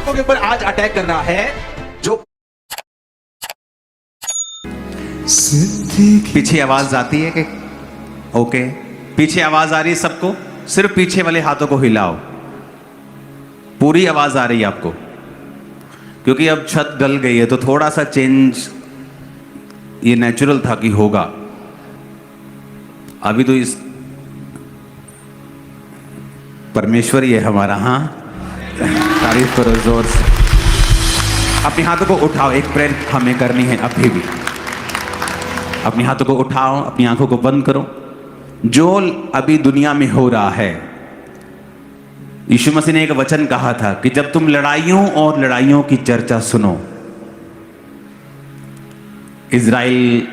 लोगों के ऊपर आज अटैक कर रहा है जो पीछे आवाज आती है कि ओके, पीछे आवाज आ रही है सबको? सिर्फ पीछे वाले हाथों को हिलाओ, पूरी आवाज आ रही है आपको? क्योंकि अब छत गल गई है तो थोड़ा सा चेंज ये नेचुरल था कि होगा। अभी तो इस परमेश्वर ही है हमारा। हाँ, तारीफ करो जोर से। अपने हाथों को उठाओ, एक प्रेयर हमें करनी है अभी भी। अपने हाथों को उठाओ, अपनी आंखों को बंद करो। जो अभी दुनिया में हो रहा है, यीशु मसीह ने एक वचन कहा था कि जब तुम लड़ाइयों और लड़ाइयों की चर्चा सुनो, इजराइल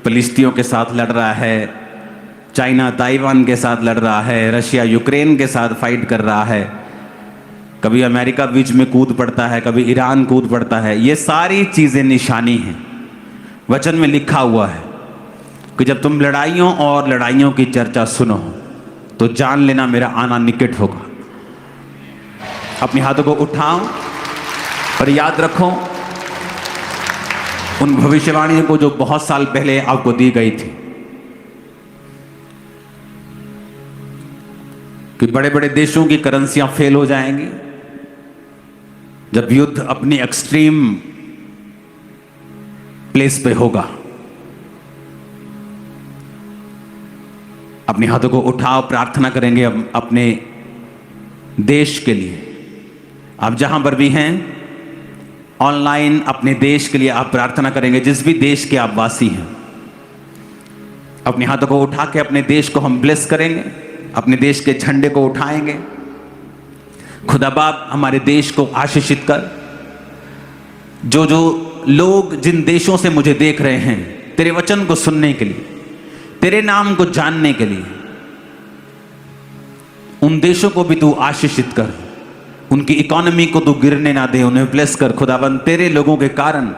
फिलिस्तीनियों के साथ लड़ रहा है, चाइना ताइवान के साथ लड़ रहा है, रशिया यूक्रेन के साथ फाइट कर रहा है, कभी अमेरिका बीच में कूद पड़ता है, कभी ईरान कूद पड़ता है। ये सारी चीजें निशानी हैं। वचन में लिखा हुआ है कि जब तुम लड़ाइयों और लड़ाइयों की चर्चा सुनो तो जान लेना मेरा आना निकट होगा। अपने हाथों को उठाओ और याद रखो उन भविष्यवाणियों को जो बहुत साल पहले आपको दी गई थी कि बड़े बड़े देशों की करेंसियां फेल हो जाएंगी जब युद्ध अपनी एक्सट्रीम प्लेस पे होगा। अपने हाथों को उठाओ, प्रार्थना करेंगे अपने देश के लिए। आप जहां पर भी हैं ऑनलाइन, अपने देश के लिए आप प्रार्थना करेंगे, जिस भी देश के आप वासी हैं। अपने हाथों को उठा के अपने देश को हम ब्लेस करेंगे, अपने देश के झंडे को उठाएंगे। खुदा बाप हमारे देश को आशीषित कर। जो जो लोग जिन देशों से मुझे देख रहे हैं तेरे वचन को सुनने के लिए, तेरे नाम को जानने के लिए, उन देशों को भी तू आशीषित कर। उनकी इकोनॉमी को तू गिरने ना दे, उन्हें ब्लेस कर खुदाबंद। तेरे लोगों के कारण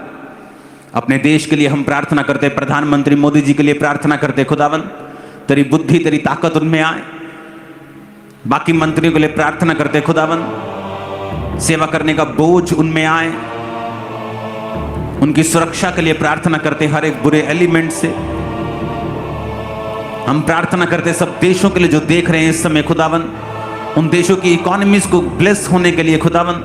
अपने देश के लिए हम प्रार्थना करते, प्रधानमंत्री मोदी जी के लिए प्रार्थना करते खुदाबंद, तेरी बुद्धि तेरी ताकत उनमें आए। बाकी मंत्रियों के लिए प्रार्थना करते खुदाबंद, सेवा करने का बोझ उनमें आए। उनकी सुरक्षा के लिए प्रार्थना करते, हर एक बुरे एलिमेंट से। हम प्रार्थना करते सब देशों के लिए जो देख रहे हैं इस समय खुदाबंद, उन देशों की इकोनॉमीज को ब्लेस होने के लिए खुदाबंद।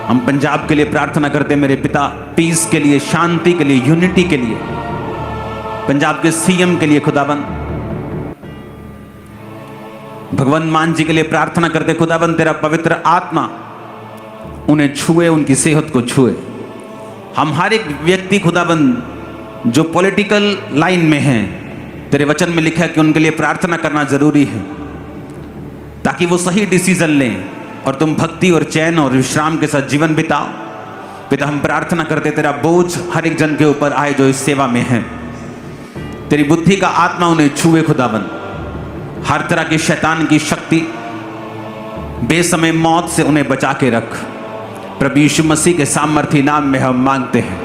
हम पंजाब के लिए प्रार्थना करते मेरे पिता, पीस के लिए, शांति के लिए, यूनिटी के लिए। पंजाब के सीएम के लिए खुदाबंद, भगवंत मान जी के लिए प्रार्थना करते खुदाबंद, तेरा पवित्र आत्मा उन्हें छुए, उनकी सेहत को छुए। हम हर एक व्यक्ति खुदाबंद जो पॉलिटिकल लाइन में हैं, तेरे वचन में लिखा है कि उनके लिए प्रार्थना करना जरूरी है ताकि वो सही डिसीजन लें और तुम भक्ति और चैन और विश्राम के साथ जीवन बिताओ। पिता हम प्रार्थना करते तेरा बोझ हर एक जन के ऊपर आए जो इस सेवा में है। तेरी बुद्धि का आत्मा उन्हें छुए खुदाबंद। हर तरह की शैतान की शक्ति, बेसमय मौत से उन्हें बचा के रख। प्रभु यीशु मसीह के सामर्थी नाम में हम मांगते हैं।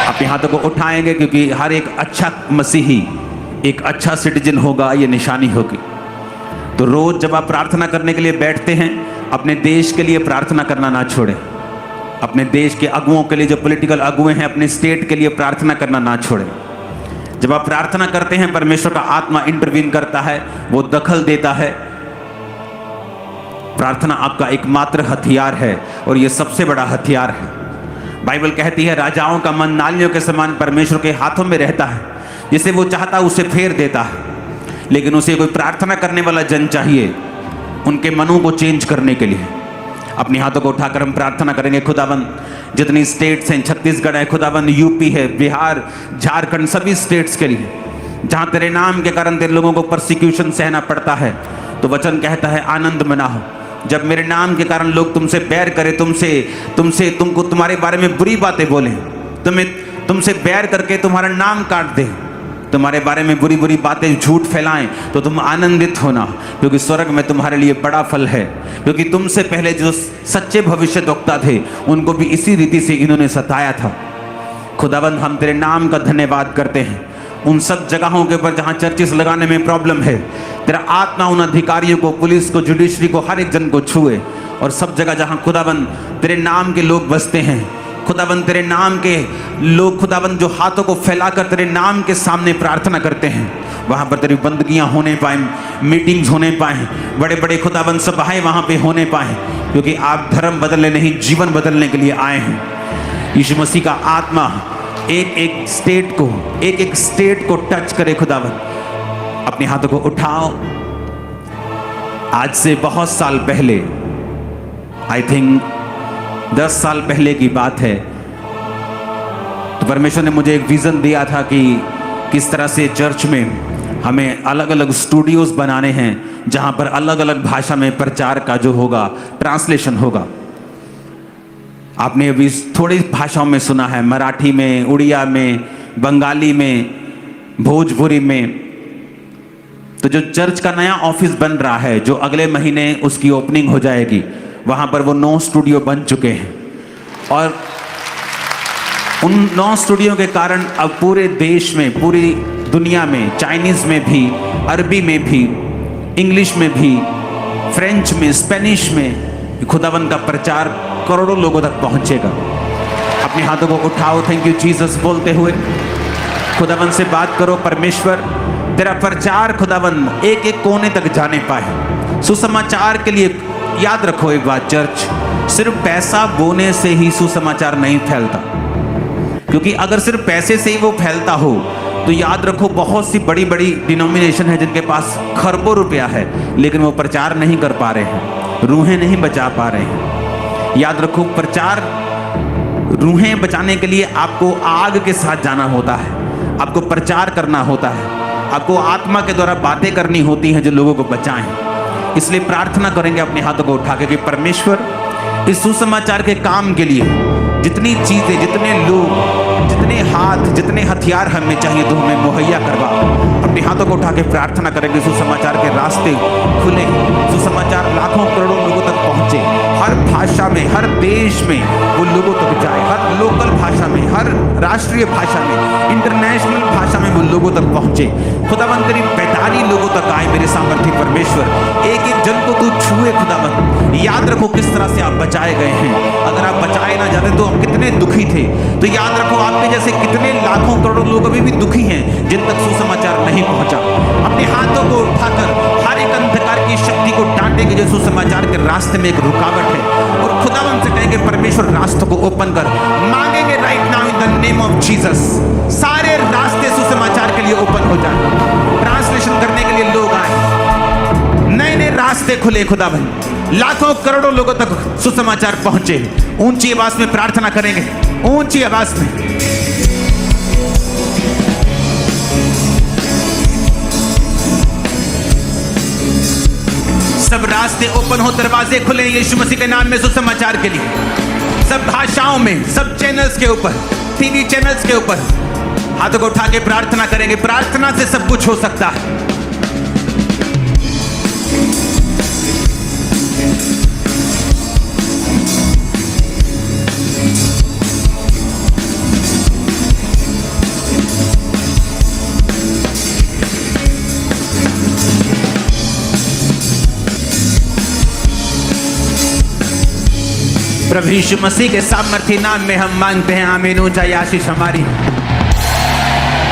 अपने हाथों को उठाएंगे क्योंकि हर एक अच्छा मसीही एक अच्छा सिटीजन होगा, ये निशानी होगी। तो रोज जब आप प्रार्थना करने के लिए बैठते हैं, अपने देश के लिए प्रार्थना करना ना छोड़ें। अपने देश के अगुओं के लिए, जो पॉलिटिकल अगुए हैं, अपने स्टेट के लिए प्रार्थना करना ना छोड़ें। जब आप प्रार्थना करते हैं, परमेश्वर का आत्मा इंटरवीन करता है, वो दखल देता है। प्रार्थना आपका एकमात्र हथियार है और ये सबसे बड़ा हथियार है। बाइबल कहती है राजाओं का मन नालियों के समान परमेश्वर के हाथों में रहता है, जिसे वो चाहता उसे फेर देता है। लेकिन उसे कोई प्रार्थना करने वाला जन चाहिए उनके मनों को चेंज करने के लिए। अपने हाथों को उठाकर हम प्रार्थना करेंगे खुदाबंद। जितनी स्टेट्स हैं, छत्तीसगढ़ है खुदाबंद, यूपी है, बिहार, झारखंड, सभी स्टेट्स के लिए जहाँ तेरे नाम के कारण तेरे लोगों को परसिक्यूशन सहना पड़ता है, तो वचन कहता है आनंद मनाओ। जब मेरे नाम के कारण लोग तुमसे बैर करें, तुमको तुम्हारे बारे में बुरी बातें बोले, तुमसे बैर करके तुम्हारा नाम काट दे, तुम्हारे बारे में बुरी बुरी बातें झूठ फैलाएं, तो तुम आनंदित होना, क्योंकि स्वर्ग में तुम्हारे लिए बड़ा फल है। क्योंकि तुमसे पहले जो सच्चे भविष्यद्वक्ता थे उनको भी इसी रीति से इन्होंने सताया था। खुदाबंद हम तेरे नाम का धन्यवाद करते हैं। उन सब जगहों के ऊपर जहां चर्चिस लगाने में प्रॉब्लम है, तेरा आत्मा उन अधिकारियों को, पुलिस को, जुडिशरी को, हर एक जन को छुए और सब जगह जहां खुदाबंद तेरे नाम के लोग बसते हैं, खुदाबंद तेरे नाम के लोग खुदाबंद जो हाथों को फैलाकर तेरे नाम के सामने प्रार्थना करते हैं, वहां पर तेरी बंदगियां होने पाए, मीटिंग्स होने पाए, बड़े बड़े खुदाबंद सभाएं वहां पे होने पाए, क्योंकि आप धर्म बदलने नहीं जीवन बदलने के लिए आए हैं। यीशु मसीह का आत्मा एक एक स्टेट को टच करे। खुदाबंद अपने हाथों को उठाओ। आज से बहुत साल पहले, आई थिंक 10 साल पहले की बात है, तो परमेश्वर ने मुझे एक विजन दिया था कि किस तरह से चर्च में हमें अलग अलग स्टूडियोज बनाने हैं जहां पर अलग अलग भाषा में प्रचार का जो होगा ट्रांसलेशन होगा। आपने अभी थोड़ी भाषाओं में सुना है, मराठी में, उड़िया में, बंगाली में, भोजपुरी में। तो जो चर्च का नया ऑफिस बन रहा है, जो अगले महीने उसकी ओपनिंग हो जाएगी, वहां पर वो 9 स्टूडियो बन चुके हैं। और उन 9 स्टूडियो के कारण अब पूरे देश में, पूरी दुनिया में, चाइनीज में भी, अरबी में भी, इंग्लिश में भी, फ्रेंच में, स्पेनिश में खुदावन का प्रचार करोड़ों लोगों तक पहुंचेगा। अपने हाथों को उठाओ, थैंक यू जीसस बोलते हुए खुदावन से बात करो। परमेश्वर तेरा प्रचार खुदावन एक एक कोने तक जाने पाए। सुसमाचार के लिए याद रखो एक बात, चर्च सिर्फ पैसा बोने से ही सुसमाचार नहीं फैलता, क्योंकि अगर सिर्फ पैसे से ही वो फैलता हो तो याद रखो बहुत सी बड़ी बड़ी डिनोमिनेशन है जिनके पास खरबों रुपया है, लेकिन वो प्रचार नहीं कर पा रहे हैं, रूहें नहीं बचा पा रहे हैं। याद रखो प्रचार, रूहें बचाने के लिए आपको आग के साथ जाना होता है, आपको प्रचार करना होता है, आपको आत्मा के द्वारा बातें करनी होती हैं जो लोगों को बचाएं। इसलिए प्रार्थना करेंगे अपने हाथों को उठा के कि परमेश्वर इस सुसमाचार के काम के लिए जितनी चीजें, जितने लोग, जितने हाथ, जितने हथियार हमें चाहिए तो हमें मुहैया करवा। अपने हाथों को उठा के प्रार्थना करेंगे सुसमाचार के रास्ते खुले, सुसमाचार लाखों करोड़ों लोगों तक पहुंचे, हर भाषा में, हर देश में वो लोगों तक जाए, हर लोकल भाषा में, हर राष्ट्रीय भाषा में, इंटरनेशनल भाषा में वो लोगों तक पहुंचे। खुदावंद तेरी बेदारी लोगों तक आए मेरे सामर्थ्य परमेश्वर, एक एक जन को तू छुए। खुदावंद याद रखो किस तरह से आप बचाए गए हैं। अगर आप बचाए ना जाते तो आप कितने दुखी थे, तो याद रखो आपके जैसे कितने लाखों करोड़ों लोग अभी भी दुखी हैं जिन तक सुसमाचार नहीं पहुंचा। अपने हाथों को उठाकर हर एक अंधकार की शक्ति को डांटेंगे जो सुसमाचार के रास्ते में एक रुकावट है, और खुदावंद से कहेंगे परमेश्वर रास्तों को ओपन कर। मांगेंगे right now in the name of Jesus, सारे रास्ते सुसमाचार के लिए ओपन हो जाए, ट्रांसलेशन करने के लिए लोग आए, नए नए रास्ते खुले। खुदावंद लाखों करोड़ों लोगों तक सुसमाचार पहुंचे। ऊंची आवाज में प्रार्थना करेंगे, ऊंची आवाज में। सब रास्ते ओपन हो, दरवाजे खुले यीशु मसीह के नाम में सुसमाचार के लिए। सब भाषाओं में, सब चैनल्स के ऊपर, टीवी चैनल्स के ऊपर हाथों को उठा के प्रार्थना करेंगे। प्रार्थना से सब कुछ हो सकता है। प्रभु यीशु मसीह के सामर्थ्य नाम में हम मांगते हैं, आमीन। ऊंचाई आशीष हमारी,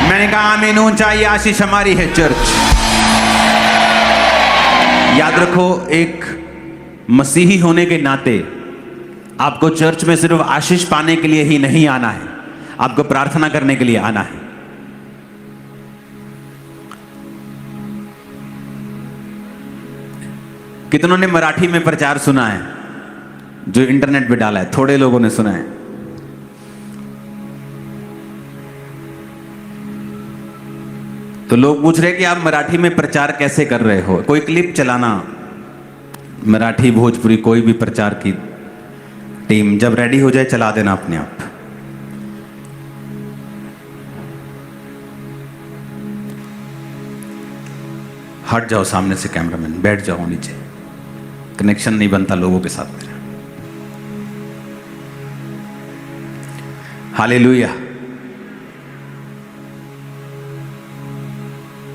मैंने कहा आमीन, ऊंचाई आशीष हमारी है। चर्च याद रखो, एक मसीही होने के नाते आपको चर्च में सिर्फ आशीष पाने के लिए ही नहीं आना है, आपको प्रार्थना करने के लिए आना है। कितनों ने मराठी में प्रचार सुना है जो इंटरनेट पे डाला है? थोड़े लोगों ने सुना है। तो लोग पूछ रहे कि आप मराठी में प्रचार कैसे कर रहे हो? कोई क्लिप चलाना, मराठी, भोजपुरी, कोई भी प्रचार की टीम जब रेडी हो जाए चला देना अपने आप। हट जाओ सामने से कैमरामैन, बैठ जाओ नीचे, कनेक्शन नहीं बनता लोगों के साथ मेरा। हालेलुया।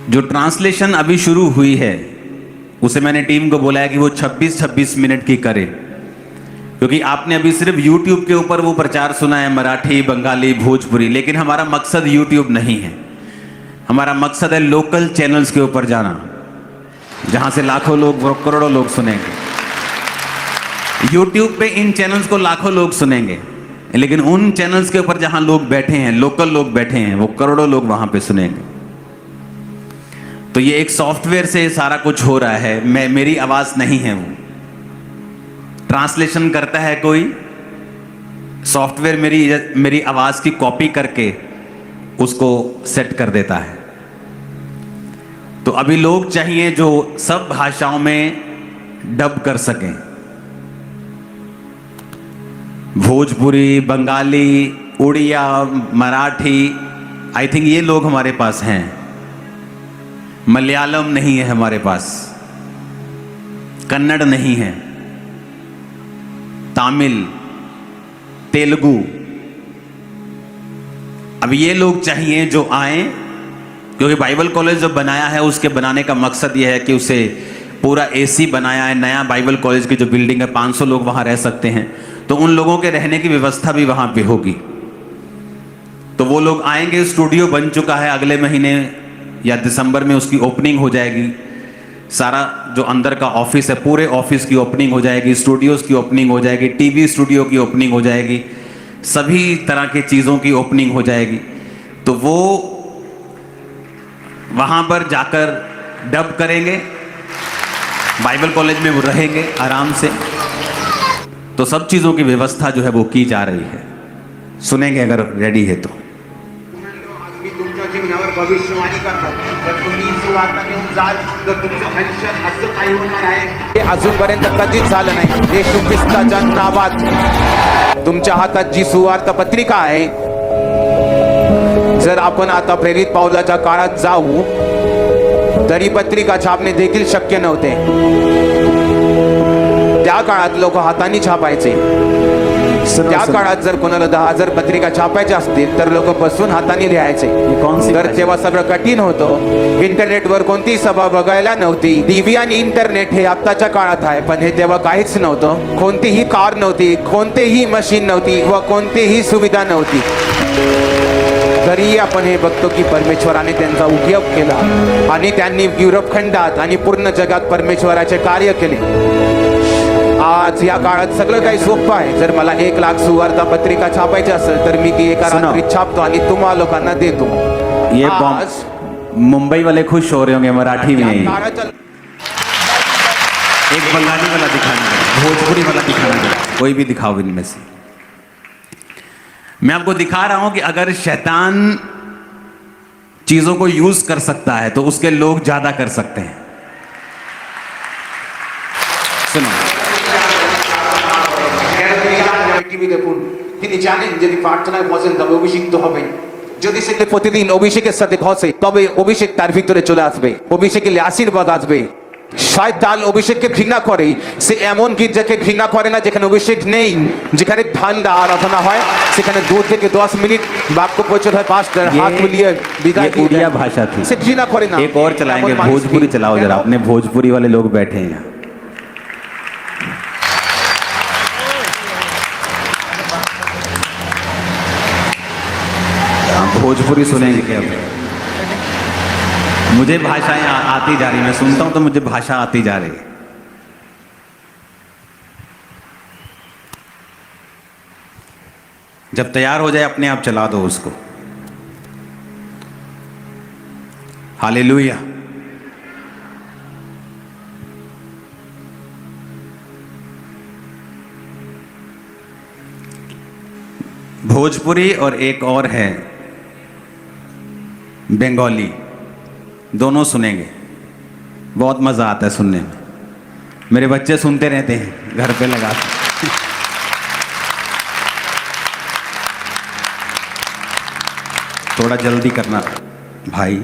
जो ट्रांसलेशन अभी शुरू हुई है उसे मैंने टीम को बोला है कि वो 26-26 मिनट की करे, क्योंकि आपने अभी सिर्फ YouTube के ऊपर वो प्रचार सुना है, मराठी, बंगाली, भोजपुरी, लेकिन हमारा मकसद YouTube नहीं है। हमारा मकसद है लोकल चैनल्स के ऊपर जाना, जहां से लाखों लोग, करोड़ों लोग सुनेंगे। YouTube पे इन चैनल्स को लाखों लोग सुनेंगे, लेकिन उन चैनल्स के ऊपर जहां लोग बैठे हैं, लोकल लोग बैठे हैं, वो करोड़ों लोग वहां पे सुनेंगे। तो ये एक सॉफ्टवेयर से सारा कुछ हो रहा है, मेरी आवाज नहीं है, वो ट्रांसलेशन करता है कोई सॉफ्टवेयर, मेरी आवाज की कॉपी करके उसको सेट कर देता है। तो अभी लोग चाहिए जो सब भाषाओं में डब कर सकें, भोजपुरी, बंगाली, उड़िया, मराठी, आई थिंक ये लोग हमारे पास हैं। मलयालम नहीं है हमारे पास, कन्नड़ नहीं है, तमिल, तेलुगु। अब ये लोग चाहिए जो आए, क्योंकि बाइबल कॉलेज जो बनाया है उसके बनाने का मकसद ये है कि उसे पूरा एसी बनाया है, नया बाइबल कॉलेज की जो बिल्डिंग है, 500 लोग वहां रह सकते हैं, तो उन लोगों के रहने की व्यवस्था भी वहां पे होगी। तो वो लोग आएंगे, स्टूडियो बन चुका है, अगले महीने या दिसंबर में उसकी ओपनिंग हो जाएगी। सारा जो अंदर का ऑफिस है, पूरे ऑफिस की ओपनिंग हो जाएगी, स्टूडियोज की ओपनिंग हो जाएगी, टीवी स्टूडियो की ओपनिंग हो जाएगी, सभी तरह की चीज़ों की ओपनिंग हो जाएगी। तो वो वहाँ पर जाकर डब करेंगे, बाइबल कॉलेज में वो रहेंगे आराम से। तो सब चीज़ों की व्यवस्था जो है वो की जा रही है, सुनेंगे अगर रेडी है तो। मी तुमच्या जीवनावर भविष्यवाणी करतात, तर तुम्ही सुवार्ता घेऊन जाल, तर तुमचं आयुष्यात असं काही होणार आहे हे अजूनपर्यंत कधीच झालं नाही। येशू ख्रिस्ताच्या नावात तुमच्या हातात जी सुवार्ता पत्रिका आहे, जर आपण आता प्रेरित पावलाच्या काळात जाऊ, तरी पत्रिका छापणे देखील शक्य नव्हते। त्या काळात लोक हाताने छापायचे। त्या काळात जर कोणाला 10,000 पत्रिका छापायच्या असतील तर लोक बसून हाताने लिहायचे। तर तेव्हा सगळं कठीण होतं। इंटरनेटवर कोणती सभा बघायला नव्हती। टीव्ही आणि इंटरनेट हे आत्ताच्या काळात आहे, पण हे तेव्हा काहीच नव्हतं। कोणतीही कार नव्हती, कोणतीही मशीन नव्हती व कोणतीही सुविधा नव्हती। तरी आपण हे बघतो की परमेश्वराने त्यांचा उपयोग केला आणि त्यांनी युरोप खंडात आणि पूर्ण जगात परमेश्वराचे कार्य केले। आज या काळात सगळं काही सोपं आहे। जर मला 1,00,000 सुवार्ता पत्रिका छापायची असेल तर मी ती एका रात्रीत छापतो आणि तुम्हा लोकांना देतो। ये आज मुंबई वाले खुश हो रहे होंगे, मराठी में एक बंगाली वाला दिखाना, भोजपुरी वाला दिखाना, कोई भी दिखाओ इनमें से। मैं आपको दिखा रहा हूं कि अगर शैतान चीजों को यूज कर सकता है तो उसके लोग ज्यादा कर सकते हैं। सुनो, টিভি দেখুন, তিনি জানেন যদি প্রার্থনায় বসেন তবে অভিষিক্ত হবেন। যদি সে প্রতিদিন অভিষেকের সাথে বসে তবে অভিষেক তার ভিতরে চলে আসবে, অভিষেকের আশীর্বাদ আসবে। শয়তান অভিষেককে ঘৃণা করে, সে এমন গির্জাকে ঘৃণা করে না যেখানে অভিষেক নেই, যেখানে ঠান্ডা আরাধনা হয়, সেখানে 2 থেকে 10 মিনিট বাক্য প্রচার হয়, পাস্টার হাত মিলিয়ে বিদায় দিয়ে उड़िया भाषा थी, সে ঘৃণा করে না। एक और चलाएंगे, भोजपुरी चलाओ जरा, अपने भोजपुरी वाले लोग बैठे हैं यहाँ। भोजपुरी सुनेंगे क्या? मुझे भाषाएं आती जा रही, मैं सुनता हूं तो मुझे भाषा आती जा रही है। जब तैयार हो जाए अपने आप चला दो उसको। हालेलुया। भोजपुरी और एक और है बंगाली, दोनों सुनेंगे, बहुत मज़ा आता है सुनने में। मेरे बच्चे सुनते रहते हैं घर पे लगा के। थोड़ा जल्दी करना भाई।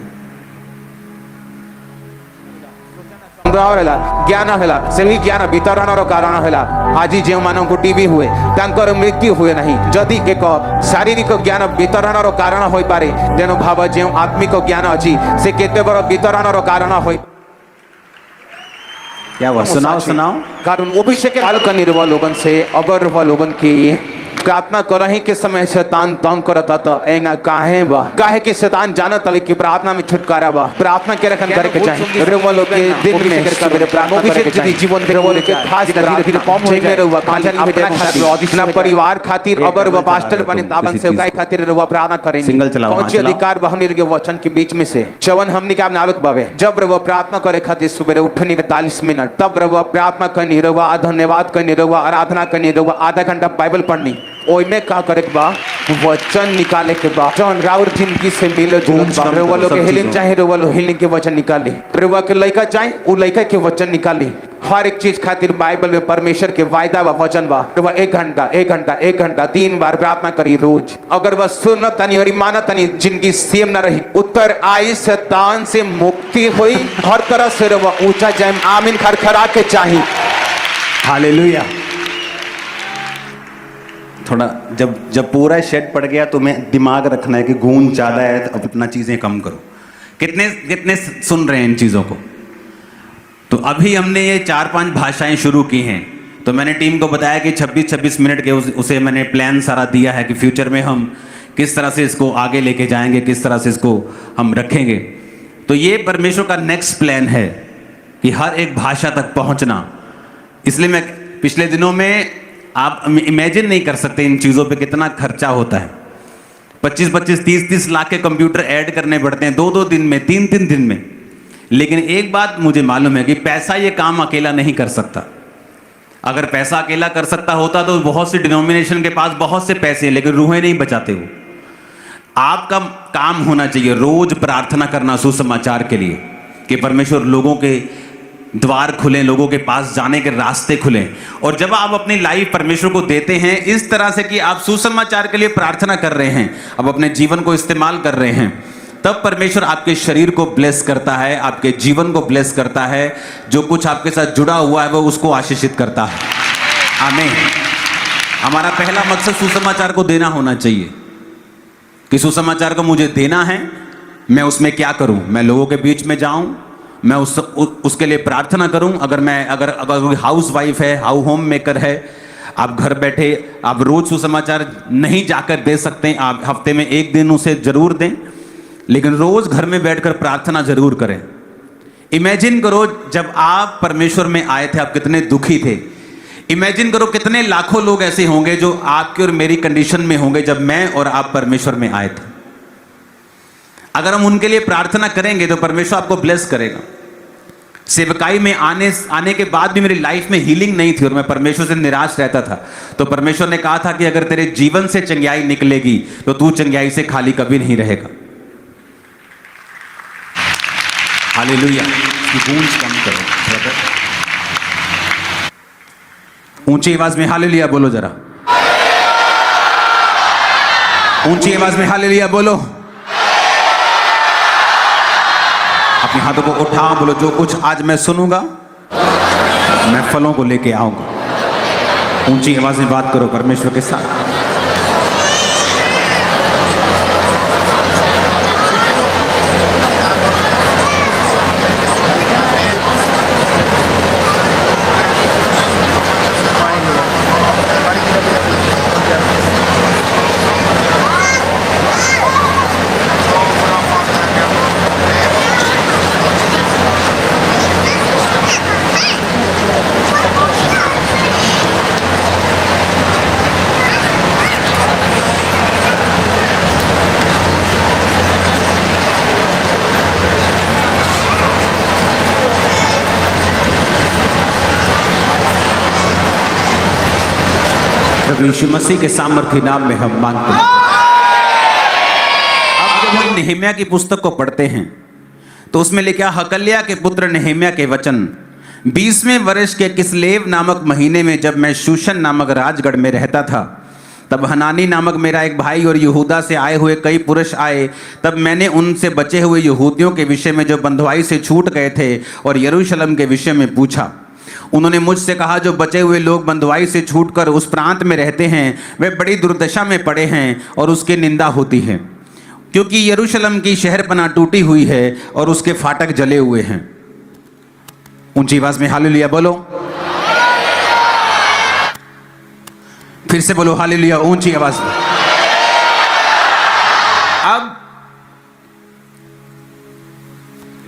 ज्ञान है से ज्ञान वितरण कारण है। आज जो मानक टीबी हुए तांकर मृत्यु हुए नहीं, जदि एक शारीरिक ज्ञान वितरण कारण हो पारे, तेणु भाव जो आत्मिक ज्ञान अच्छी से केते बड़ वितरण कारण हो। क्या हुआ? सुनाओ सुनाओ। कारण अभिषेक बालकनी रवा लोगन से अगर रवा लोगन की प्रार्थना करही के समय शैतान तंग करता तो एंगा काहे कि शैतान जानत तले कि प्रार्थना में छुटकारा बा, प्रार्थना के रखन करे के चाहिए रवा लोग के दिन में सवेरे प्रार्थना करे के चाहिए। जीवन रवा लोग के खास धीरे-धीरे कम हो जाए रवा खाली अपना खातिर अपना परिवार खातिर अगर वो पास्टर बने ताबन से गाय खातिर रवा प्रार्थना करेंगे। सिंगल चलाओ। कौन सी अधिकार बहनी के वचन के बीच में से चवन हमनी के आपने आलोक बावे जब रवा प्रार्थना करे खातिर सवेरे उठनी 45 मिनट तब रवा प्रार्थना करनी रवा धन्यवाद करनी रवा आराधना करनी रवा आधा घंटा बाइबल पढ़नी ओई में का करे के बा वचन निकाले के बा जौन राउर जिंदगी से मिले जुलत बा रवा लोग के हीलिंग चाहे रवा लोग हीलिंग के वचन निकाले रवा के लइका चाहे उ लइका के वचन निकाली। हर एक चीज खातिर बाइबल में परमेश्वर के वायदा बा वचन बा रवा 1 घंटा 3 बार प्रार्थना करी रोज। अगर बस सुन तनी और मान तनी जिंदगी सेम ना रही उत्तर आई शैतान से मुक्ति हुई हर तरह से रवा ऊंचा जाए आमीन खरखरा के चाहिए। हालेलुया। थोड़ा जब पूरा शेड पड़ गया तो मैं दिमाग रखना है कि गूंज ज़्यादा है तो अपना चीज़ें कम करो। कितने सुन रहे हैं इन चीज़ों को? तो अभी हमने ये 4-5 भाषाएं शुरू की हैं। तो मैंने टीम को बताया कि 26-26 मिनट के उसे मैंने प्लान सारा दिया है कि फ्यूचर में हम किस तरह से इसको आगे लेके जाएंगे, किस तरह से इसको हम रखेंगे। तो ये परमेश्वर का नेक्स्ट प्लान है कि हर एक भाषा तक पहुँचना। इसलिए मैं पिछले दिनों में आप इमेजिन नहीं कर सकते इन चीज़ों पे कितना खर्चा होता है। 25-25, 30-30 लाख के कंप्यूटर ऐड करने पड़ते हैं 2-2 दिन में, 3-3 दिन में। लेकिन एक बात मुझे मालूम है कि पैसा ये काम अकेला नहीं कर सकता। अगर पैसा अकेला कर सकता होता तो बहुत सी डिनोमिनेशन के पास बहुत से पैसे हैं लेकिन रूहें नहीं बचाते हो। आपका काम होना चाहिए रोज प्रार्थना करना सुसमाचार के लिए कि परमेश्वर लोगों के द्वार खुलें, लोगों के पास जाने के रास्ते खुलें। और जब आप अपनी लाइफ परमेश्वर को देते हैं इस तरह से कि आप सुसमाचार के लिए प्रार्थना कर रहे हैं, अब अपने जीवन को इस्तेमाल कर रहे हैं, तब परमेश्वर आपके शरीर को ब्लेस करता है, आपके जीवन को ब्लेस करता है। जो कुछ आपके साथ जुड़ा हुआ है वो उसको आशीषित करता है। आमीन। हमारा पहला मकसद सुसमाचार को देना होना चाहिए कि सुसमाचार को मुझे देना है। मैं उसमें क्या करूं? मैं लोगों के बीच में जाऊं, मैं उसके लिए प्रार्थना करूं। अगर हाउस वाइफ है, होम मेकर है, आप घर बैठे आप रोज सुसमाचार नहीं जाकर दे सकते, आप हफ्ते में 1 दिन उसे जरूर दें, लेकिन रोज घर में बैठकर प्रार्थना जरूर करें। इमेजिन करो जब आप परमेश्वर में आए थे आप कितने दुखी थे। इमेजिन करो कितने लाखों लोग ऐसे होंगे जो आपकी और मेरी कंडीशन में होंगे जब मैं और आप परमेश्वर में आए थे। अगर हम उनके लिए प्रार्थना करेंगे तो परमेश्वर आपको ब्लेस करेगा। सेवकाई में आने के बाद भी मेरी लाइफ में हीलिंग नहीं थी और मैं परमेश्वर से निराश रहता था, तो परमेश्वर ने कहा था कि अगर तेरे जीवन से चंगाई निकलेगी तो तू चंगाई से खाली कभी नहीं रहेगा। हालेलुया। गूंज कम करो, ऊंची आवाज में हालेलुया बोलो जरा, ऊंची आवाज में हालेलुया बोलो। अपने हाथों को उठाओ, बोलो जो कुछ आज मैं सुनूंगा मैं फलों को लेके आऊंगा। ऊंची आवाज में बात करो परमेश्वर के साथ। प्रभु यीशु मसीह के सामर्थ्य नाम में हम मांगते हैं। अब जब हम नेहम्याह की पुस्तक को पढ़ते हैं तो उसमें लिखा, हकल्या के पुत्र नेहम्याह के वचन, 20वें वर्ष के किसलेव नामक महीने में जब मैं शूशन नामक राजगढ़ में रहता था, तब हनानी नामक मेरा एक भाई और यहूदा से आए हुए कई पुरुष आए। तब मैंने उनसे बचे हुए यहूदियों के विषय में जो बंधुआई से छूट गए थे और यरूशलेम के विषय में पूछा। उन्होंने मुझसे कहा, जो बचे हुए लोग बंधुआई से छूटकर उस प्रांत में रहते हैं वे बड़ी दुर्दशा में पड़े हैं और उसकी निंदा होती है, क्योंकि यरूशलेम की शहरपनाह टूटी हुई है और उसके फाटक जले हुए हैं। ऊंची आवाज में हालेलुया बोलो। फिर से बोलो हालेलुया ऊंची आवाज में। अब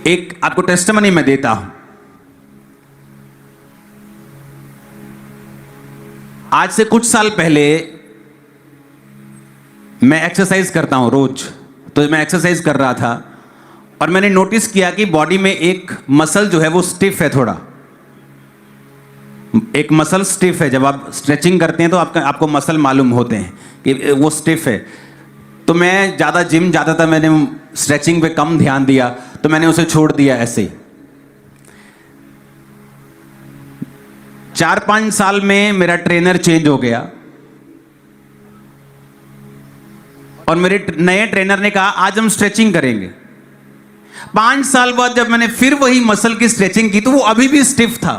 एक आपको टेस्टिमनी मैं देता हूं। आज से कुछ साल पहले मैं एक्सरसाइज करता हूं रोज, तो मैं एक्सरसाइज कर रहा था और मैंने नोटिस किया कि बॉडी में एक मसल जो है वो स्टिफ है, थोड़ा एक मसल स्टिफ है। जब आप स्ट्रेचिंग करते हैं तो आपको मसल मालूम होते हैं कि वो स्टिफ है। तो मैं ज़्यादा जिम जाता था, मैंने स्ट्रेचिंग पे कम ध्यान दिया, तो मैंने उसे छोड़ दिया ऐसे ही। 4-5 साल में मेरा ट्रेनर चेंज हो गया और मेरे नए ट्रेनर ने कहा आज हम स्ट्रेचिंग करेंगे। 5 साल बाद जब मैंने फिर वही मसल की स्ट्रेचिंग की तो वो अभी भी स्टिफ था।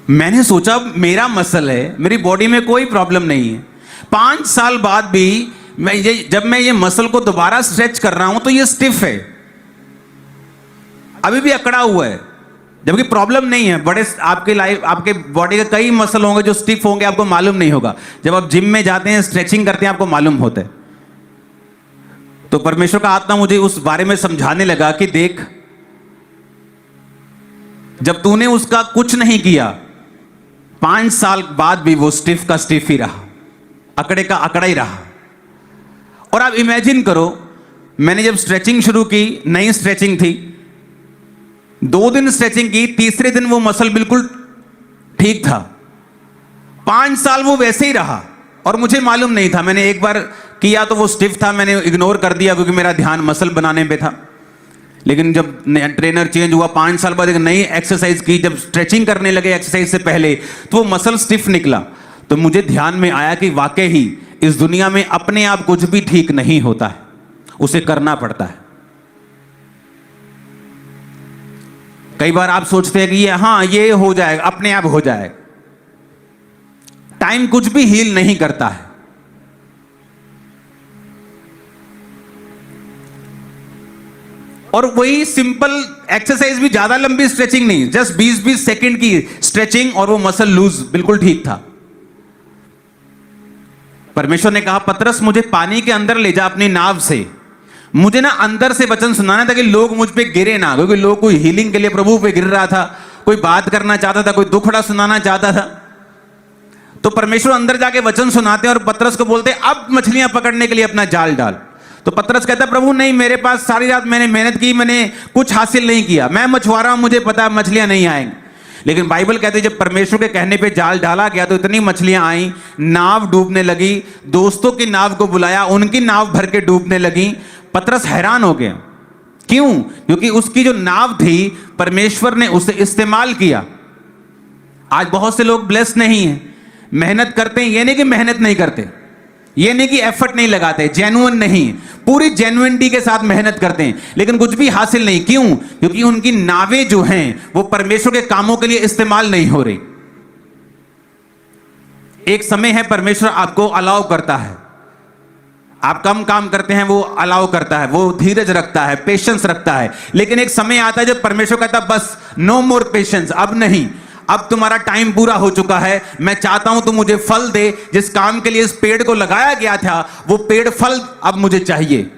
मैंने सोचा मेरा मसल है, मेरी बॉडी में कोई प्रॉब्लम नहीं है। 5 साल बाद भी जब मैं ये मसल को दोबारा स्ट्रेच कर रहा हूं तो ये स्टिफ है, अभी भी अकड़ा हुआ है, जबकि प्रॉब्लम नहीं है। बड़े आपके बॉडी के कई मसल होंगे जो स्टिफ होंगे, आपको मालूम नहीं होगा। जब आप जिम में जाते हैं, स्ट्रेचिंग करते हैं, आपको मालूम होता है। तो परमेश्वर का आत्मा मुझे उस बारे में समझाने लगा कि देख, जब तूने उसका कुछ नहीं किया, 5 साल बाद भी वो स्टिफ का स्टिफ ही रहा, अकड़े का अकड़ा ही रहा। और आप इमेजिन करो, मैंने जब स्ट्रेचिंग शुरू की, नई स्ट्रेचिंग थी, 2 दिन स्ट्रेचिंग की, तीसरे दिन वो मसल बिल्कुल ठीक था। 5 साल वो वैसे ही रहा और मुझे मालूम नहीं था। मैंने एक बार किया तो वो स्टिफ था, मैंने इग्नोर कर दिया क्योंकि मेरा ध्यान मसल बनाने पे था। लेकिन जब ट्रेनर चेंज हुआ, 5 साल बाद एक नई एक्सरसाइज की, जब स्ट्रेचिंग करने लगे एक्सरसाइज से पहले, तो वो मसल स्टिफ निकला। तो मुझे ध्यान में आया कि वाकई ही इस दुनिया में अपने आप कुछ भी ठीक नहीं होता है, उसे करना पड़ता है। कई बार आप सोचते हैं कि ये हो जाएगा, अपने आप हो जाएगा। टाइम कुछ भी हील नहीं करता है। और वही सिंपल एक्सरसाइज भी, ज्यादा लंबी स्ट्रेचिंग नहीं, जस्ट 20-20 सेकंड की स्ट्रेचिंग और वो मसल लूज बिल्कुल ठीक था। परमेश्वर ने कहा पतरस मुझे पानी के अंदर ले जा अपनी नाव से, मुझे ना अंदर से वचन सुनाना था कि लोग मुझ पे गिरे ना, क्योंकि लोग कोई हीलिंग के लिए प्रभु पे गिर रहा था, कोई बात करना चाहता था, कोई दुखड़ा सुनाना चाहता था। तो परमेश्वर अंदर जाके वचन सुनाते और पतरस को बोलते अब मछलियां पकड़ने के लिए अपना जाल डाल। तो पतरस कहता प्रभु नहीं, मेरे पास सारी रात मैंने मेहनत की, मैंने कुछ हासिल नहीं किया, मैं मछुआरा हूं, मुझे पता मछलियां नहीं आएंगी। लेकिन बाइबल कहते जब परमेश्वर के कहने पे जाल डाला गया तो इतनी मछलियां आई, नाव डूबने लगी। दोस्तों की नाव को बुलाया, उनकी नाव भर के डूबने लगी। पतरस हैरान हो गया, क्यों? क्योंकि उसकी जो नाव थी परमेश्वर ने उसे इस्तेमाल किया। आज बहुत से लोग ब्लेस नहीं हैं, मेहनत करते हैं, ये नहीं कि मेहनत नहीं करते, ये नहीं कि एफर्ट नहीं लगाते, जेन्युइन नहीं, पूरी जेन्युइनिटी के साथ मेहनत करते हैं, लेकिन कुछ भी हासिल नहीं। क्यों? क्योंकि उनकी नावें जो हैं वो परमेश्वर के कामों के लिए इस्तेमाल नहीं हो रही। एक समय है परमेश्वर आपको अलाउ करता है, आप कम काम करते हैं, वो अलाउ करता है, वो धीरज रखता है, पेशेंस रखता है। लेकिन एक समय आता है जब परमेश्वर कहता है बस, नो मोर पेशेंस, अब नहीं, अब तुम्हारा टाइम पूरा हो चुका है, मैं चाहता हूं तुम मुझे फल दे। जिस काम के लिए इस पेड़ को लगाया गया था वो पेड़ फल अब मुझे चाहिए।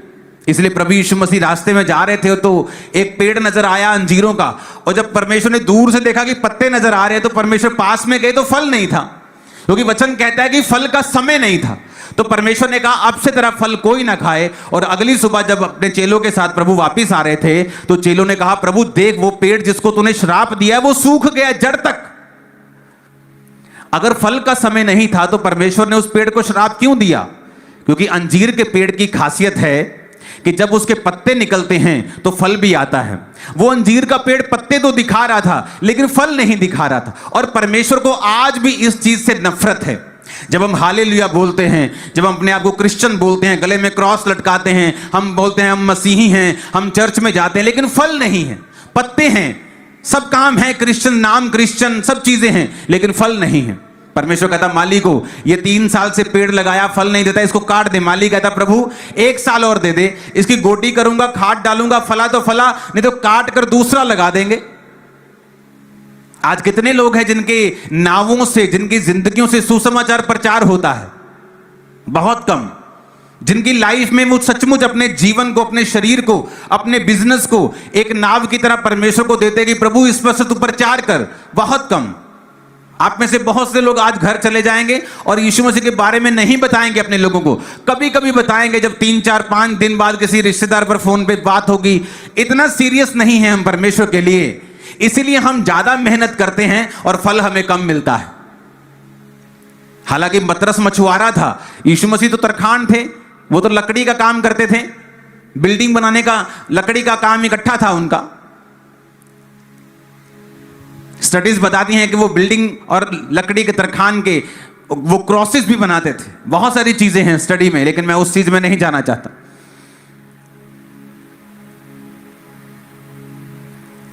इसलिए प्रभु यीशु मसीह रास्ते में जा रहे थे तो एक पेड़ नजर आया अंजीरों का, और जब परमेश्वर ने दूर से देखा कि पत्ते नजर आ रहे हैं तो परमेश्वर पास में गए तो फल नहीं था, क्योंकि वचन कहता है कि फल का समय नहीं था। तो परमेश्वर ने कहा अब से तेरा फल कोई ना खाए। और अगली सुबह जब अपने चेलों के साथ प्रभु वापिस आ रहे थे तो चेलों ने कहा प्रभु देख, वो पेड़ जिसको तूने श्राप दिया है वो सूख गया जड़ तक। अगर फल का समय नहीं था तो परमेश्वर ने उस पेड़ को श्राप क्यों दिया? क्योंकि अंजीर के पेड़ की खासियत है कि जब उसके पत्ते निकलते हैं तो फल भी आता है। वो अंजीर का पेड़ पत्ते तो दिखा रहा था लेकिन फल नहीं दिखा रहा था। और परमेश्वर को आज भी इस चीज से नफरत है। जब हम हालेलुया बोलते हैं, जब हम अपने आप को क्रिश्चियन बोलते हैं, गले में क्रॉस लटकाते हैं, हम बोलते हैं हम मसीही हैं, हम चर्च में जाते हैं, लेकिन फल नहीं है, पत्ते हैं, सब काम है, क्रिश्चियन नाम, क्रिश्चियन सब चीजें हैं, लेकिन फल नहीं है। परमेश्वर कहता माली को ये 3 साल से पेड़ लगाया, फल नहीं देता, इसको काट दे। माली कहता प्रभु 1 साल और दे दे, इसकी गोटी करूंगा, खाद डालूंगा, फला तो फला, नहीं तो काट कर दूसरा लगा देंगे। आज कितने लोग हैं जिनके नावों से, जिनकी जिंदगियों से सुसमाचार प्रचार होता है? बहुत कम। जिनकी लाइफ में वो सचमुच अपने जीवन को, अपने शरीर को, अपने बिजनेस को एक नाव की तरह परमेश्वर को देते कि प्रभु इस पर से तू प्रचार कर, बहुत कम। आप में से बहुत से लोग आज घर चले जाएंगे और यीशु मसीह के बारे में नहीं बताएंगे अपने लोगों को। कभी कभी बताएंगे जब 3, 4, 5 दिन बाद किसी रिश्तेदार पर फोन पे बात होगी। इतना सीरियस नहीं है हम परमेश्वर के लिए, इसीलिए हम ज्यादा मेहनत करते हैं और फल हमें कम मिलता है। हालांकि पतरस मछुआरा था, यीशु मसीह तो तरखान थे, वो तो लकड़ी का काम करते थे, बिल्डिंग बनाने का लकड़ी का काम इकट्ठा था उनका। स्टडीज बताती हैं कि वो बिल्डिंग और लकड़ी के तरखान के वो क्रॉसेस भी बनाते थे। बहुत सारी चीजें हैं स्टडी में, लेकिन मैं उस चीज में नहीं जाना चाहता।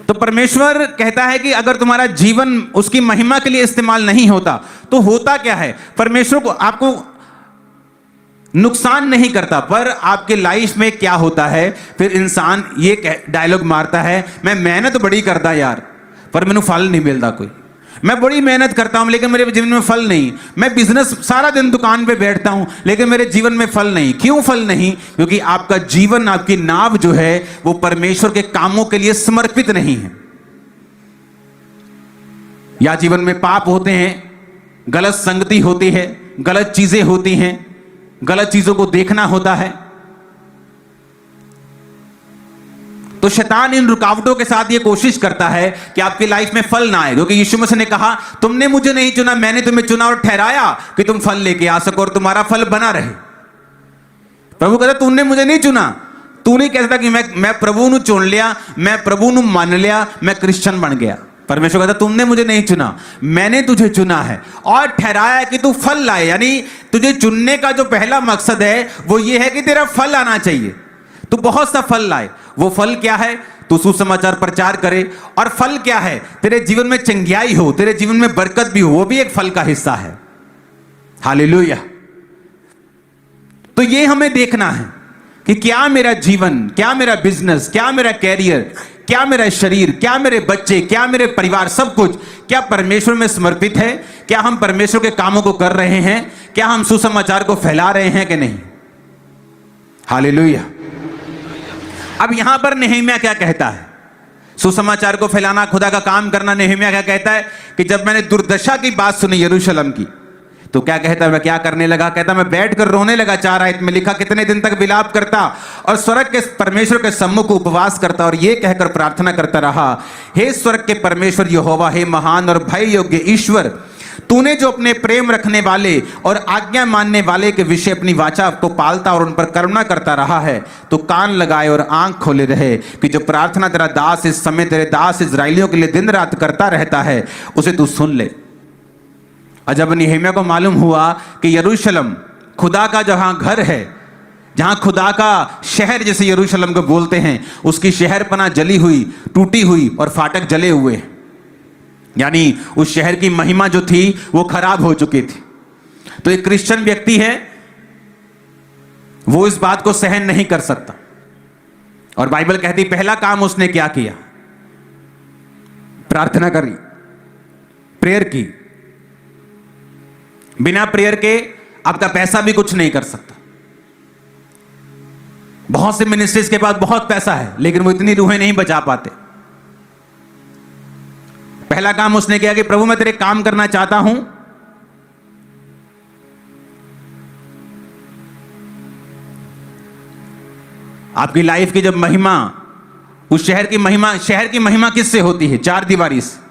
तो परमेश्वर कहता है कि अगर तुम्हारा जीवन उसकी महिमा के लिए इस्तेमाल नहीं होता तो होता क्या है? परमेश्वर को आपको नुकसान नहीं करता, पर आपके लाइफ में क्या होता है? फिर इंसान ये डायलॉग मारता है, मैं मेहनत बड़ी करता यार, पर मैंने फल नहीं मिलता कोई। मैं बड़ी मेहनत करता हूं लेकिन मेरे जीवन में फल नहीं। मैं बिजनेस सारा दिन दुकान पे बैठता हूं लेकिन मेरे जीवन में फल नहीं। क्यों फल नहीं? क्योंकि आपका जीवन, आपकी नाव जो है वो परमेश्वर के कामों के लिए समर्पित नहीं है। या जीवन में पाप होते हैं, गलत संगति होती है, गलत चीजें होती हैं, गलत चीजों को देखना होता है। तो शैतान इन रुकावटों के साथ ये कोशिश करता है कि आपकी लाइफ में फल ना आए, क्योंकि यीशु मसीह ने कहा तुमने मुझे नहीं चुना, मैंने तुम्हें चुना और ठहराया कि तुम फल लेके आ सको और तुम्हारा फल बना रहे। प्रभु कहता तूने मुझे नहीं चुना। तू नहीं कहता कि मैं प्रभु नु चुन लिया, मैं प्रभु नु मान लिया, मैं क्रिश्चियन बन गया। परमेश्वर कहता तुमने मुझे नहीं चुना, मैंने तुझे चुना है और ठहराया कि तू फल लाए। यानी तुझे चुनने का जो पहला मकसद है वो ये है कि तेरा फल आना चाहिए, तू बहुत सा फल लाए। वो फल क्या है? तू सुसमाचार प्रचार करे। और फल क्या है? तेरे जीवन में चंगियाई हो, तेरे जीवन में बरकत भी हो, वो भी एक फल का हिस्सा है। हालेलुया। तो ये हमें देखना है कि क्या मेरा जीवन, क्या मेरा बिजनेस, क्या मेरा कैरियर, क्या मेरा शरीर, क्या मेरे बच्चे, क्या मेरे परिवार, सब कुछ क्या परमेश्वर में समर्पित है? क्या हम परमेश्वर के कामों को कर रहे हैं? क्या हम सुसमाचार को फैला रहे हैं कि नहीं? हालेलुया। अब यहां पर नेहम्याह क्या कहता है? सुसमाचार को फैलाना, खुदा का काम करना। नेहम्याह क्या कहता है कि जब मैंने दुर्दशा की बात सुनी यरूशलेम की, तो क्या कहता है? मैं क्या करने लगा? कहता मैं बैठकर रोने लगा। 4 आयत में लिखा, कितने दिन तक विलाप करता और स्वर्ग के परमेश्वर के सम्मुख उपवास करता और यह कहकर प्रार्थना करता रहा, हे स्वर्ग के परमेश्वर यहोवा, हे महान और भय योग्य ईश्वर, तूने जो अपने प्रेम रखने वाले और आज्ञा मानने वाले के विषय अपनी वाचा को पालता और उन पर करुणा करता रहा है, तो कान लगाए और आंख खोले रहे कि जो प्रार्थना तेरा दास इस समय तेरे दास इजराइलियों के लिए दिन रात करता रहता है, उसे तू सुन ले। और जब नेहम्याह को मालूम हुआ कि यरूशलेम खुदा का जहां घर है, जहां खुदा का शहर जिसे यरूशलेम को बोलते हैं, उसकी शहरपना जली हुई, टूटी हुई और फाटक जले हुए, यानी उस शहर की महिमा जो थी वो खराब हो चुकी थी। तो एक क्रिश्चियन व्यक्ति है, वो इस बात को सहन नहीं कर सकता। और बाइबल कहती पहला काम उसने क्या किया? प्रार्थना करी, प्रेयर की। बिना प्रेयर के आपका पैसा भी कुछ नहीं कर सकता। बहुत से मिनिस्ट्रीज के पास बहुत पैसा है लेकिन वो इतनी रूहें नहीं बचा पाते। पहला काम उसने किया कि प्रभु मैं तेरे काम करना चाहता हूं, आपकी लाइफ की जब महिमा, उस शहर की महिमा किससे होती है? 4 दीवारी से।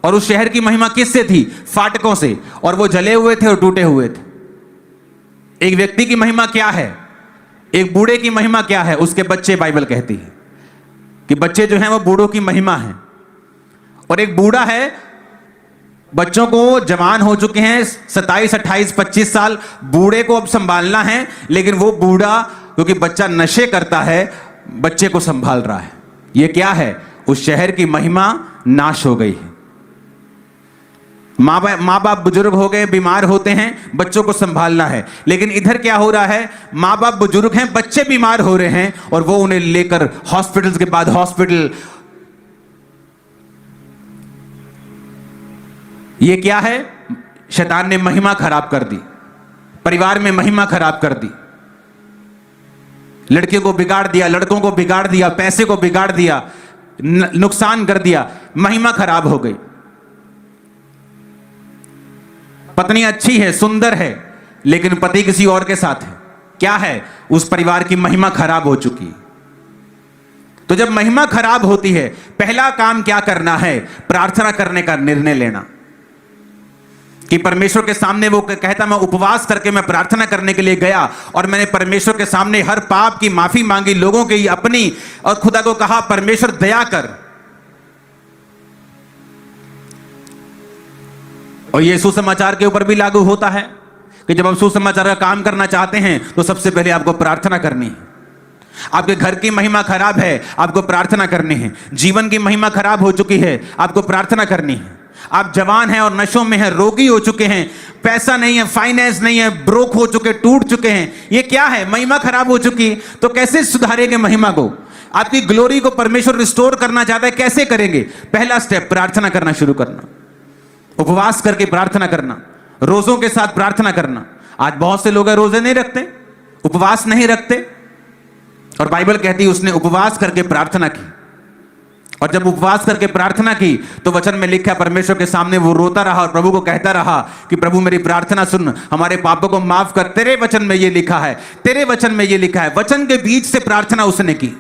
और उस शहर की महिमा किससे थी? फाटकों से। और वो जले हुए थे और टूटे हुए थे। एक व्यक्ति की महिमा क्या है? एक बूढ़े की महिमा क्या है? उसके बच्चे। बाइबल कहती है कि बच्चे जो हैं वो बूढ़ों की महिमा है। और एक बूढ़ा है, बच्चों को जवान हो चुके हैं 27, 28, 25 साल, बूढ़े को अब संभालना है, लेकिन वो बूढ़ा क्योंकि बच्चा नशे करता है, बच्चे को संभाल रहा है। ये क्या है? उस शहर की महिमा नाश हो गई है। माँ बाप बुजुर्ग हो गए, बीमार होते हैं, बच्चों को संभालना है। लेकिन इधर क्या हो रहा है? माँ बाप बुजुर्ग हैं, बच्चे बीमार हो रहे हैं और वो उन्हें लेकर हॉस्पिटल्स के बाद हॉस्पिटल, ये क्या है? शैतान ने महिमा खराब कर दी, परिवार में महिमा खराब कर दी, लड़कियों को बिगाड़ दिया, लड़कों को बिगाड़ दिया, पैसे को बिगाड़ दिया, नुकसान कर दिया, महिमा खराब हो गई। पत्नी अच्छी है, सुंदर है, लेकिन पति किसी और के साथ है। क्या है? उस परिवार की महिमा खराब हो चुकी। तो जब महिमा खराब होती है, पहला काम क्या करना है? प्रार्थना करने का निर्णय लेना कि परमेश्वर के सामने वो कहता, मैं उपवास करके मैं प्रार्थना करने के लिए गया और मैंने परमेश्वर के सामने हर पाप की माफी मांगी, लोगों की अपनी, और खुदा को कहा परमेश्वर दया कर। और ये सुसमाचार के ऊपर भी लागू होता है कि जब हम सुसमाचार का काम करना चाहते हैं तो सबसे पहले आपको प्रार्थना करनी है। आपके घर की महिमा खराब है, आपको प्रार्थना करनी है। जीवन की महिमा खराब हो चुकी है, आपको प्रार्थना करनी है। आप जवान हैं और नशों में हैं, रोगी हो चुके हैं, पैसा नहीं है, फाइनेंस नहीं है, ब्रोक हो चुके, टूट चुके हैं। ये क्या है? महिमा खराब हो चुकी। तो कैसे सुधारेंगे महिमा को? आपकी ग्लोरी को परमेश्वर रिस्टोर करना चाहता है, कैसे करेंगे? पहला स्टेप प्रार्थना करना शुरू करना, उपवास करके प्रार्थना करना, रोजों के साथ प्रार्थना करना। आज बहुत से लोग रोजे नहीं रखते, उपवास नहीं रखते, और बाइबल कहती है उसने उपवास करके प्रार्थना की। और जब उपवास करके प्रार्थना की तो वचन में लिखा, परमेश्वर के सामने वो रोता रहा और प्रभु को कहता रहा कि प्रभु मेरी प्रार्थना सुन, हमारे पापों को माफ कर। तेरे वचन में ये लिखा है, तेरे वचन में ये लिखा है। वचन के बीच से प्रार्थना उसने की,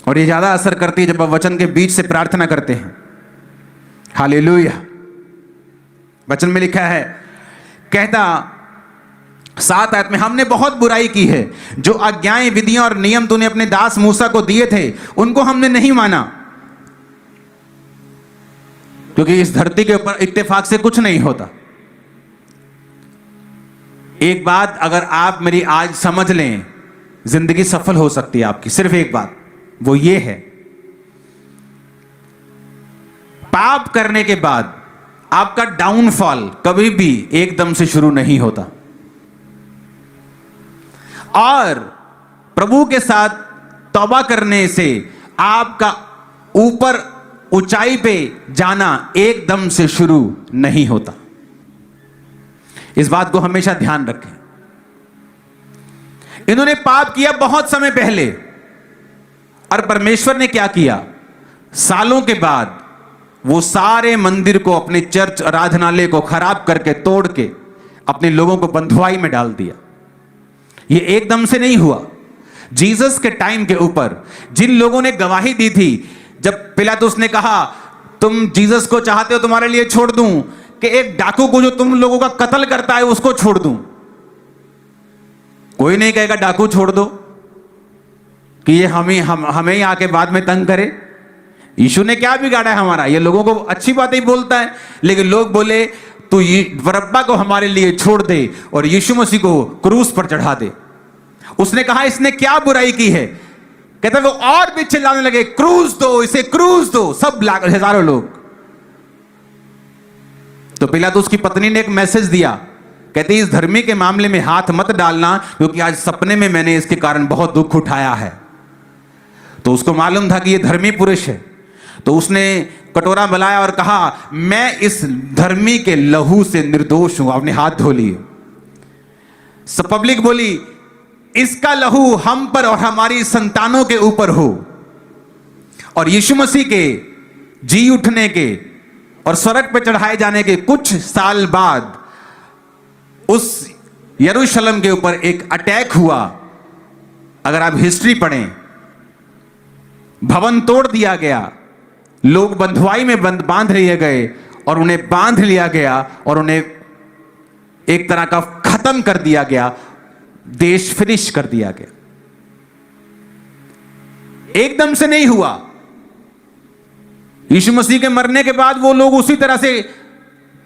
और ये ज्यादा असर करती है जब आप वचन के बीच से प्रार्थना करते हैं। हालेलुया। वचन में लिखा है, कहता 7 आयत में, हमने बहुत बुराई की है, जो आज्ञाएं, विधियां और नियम तूने अपने दास मूसा को दिए थे उनको हमने नहीं माना। क्योंकि इस धरती के ऊपर इत्तेफाक से कुछ नहीं होता। एक बात अगर आप मेरी आज समझ लें, जिंदगी सफल हो सकती है आपकी। सिर्फ एक बात, वो ये है, पाप करने के बाद आपका डाउनफॉल कभी भी एकदम से शुरू नहीं होता। और प्रभु के साथ तौबा करने से आपका ऊपर ऊंचाई पे जाना एकदम से शुरू नहीं होता। इस बात को हमेशा ध्यान रखें। इन्होंने पाप किया बहुत समय पहले, और परमेश्वर ने क्या किया? सालों के बाद वो सारे मंदिर को, अपने चर्च आराधनालय को खराब करके, तोड़ के अपने लोगों को बंधुआई में डाल दिया। ये एकदम से नहीं हुआ। जीसस के टाइम के ऊपर जिन लोगों ने गवाही दी थी, जब पिलातुस ने कहा तुम जीसस को चाहते हो, तुम्हारे लिए छोड़ दूं, कि एक डाकू को जो तुम लोगों का कत्ल करता है उसको छोड़ दूं। कोई नहीं कहेगा डाकू छोड़ दो, कि ये हमें ही आके बाद में तंग करे। यीशु ने क्या बिगाड़ा है हमारा? ये लोगों को अच्छी बातें बोलता है, लेकिन लोग बोले तू बरअब्बा को हमारे लिए छोड़ दे और यीशु मसीह को क्रूस पर चढ़ा दे। उसने कहा इसने क्या बुराई की है? कहते वो और भी चिल्लाने लगे, क्रूस दो इसे, क्रूस दो। सब हजारों लोग। तो पिलातुस की पत्नी ने एक मैसेज दिया, कहती इस धर्मी के मामले में हाथ मत डालना, क्योंकि आज सपने में मैंने इसके कारण बहुत दुख उठाया है। तो उसको मालूम था कि ये धर्मी पुरुष है, तो उसने कटोरा बुलाया और कहा मैं इस धर्मी के लहू से निर्दोष हूं। अपने हाथ धो लिए। सब पब्लिक बोली इसका लहू हम पर और हमारी संतानों के ऊपर हो। और यीशु मसीह के जी उठने के और स्वर्ग पर चढ़ाए जाने के कुछ साल बाद उस यरूशलेम के ऊपर एक अटैक हुआ। अगर आप हिस्ट्री पढ़ें, भवन तोड़ दिया गया, लोग बंधुआई में बांध लिए गए और उन्हें बांध लिया गया और उन्हें एक तरह का खत्म कर दिया गया, देश फिनिश कर दिया गया। एकदम से नहीं हुआ। यीशु मसीह के मरने के बाद वो लोग उसी तरह से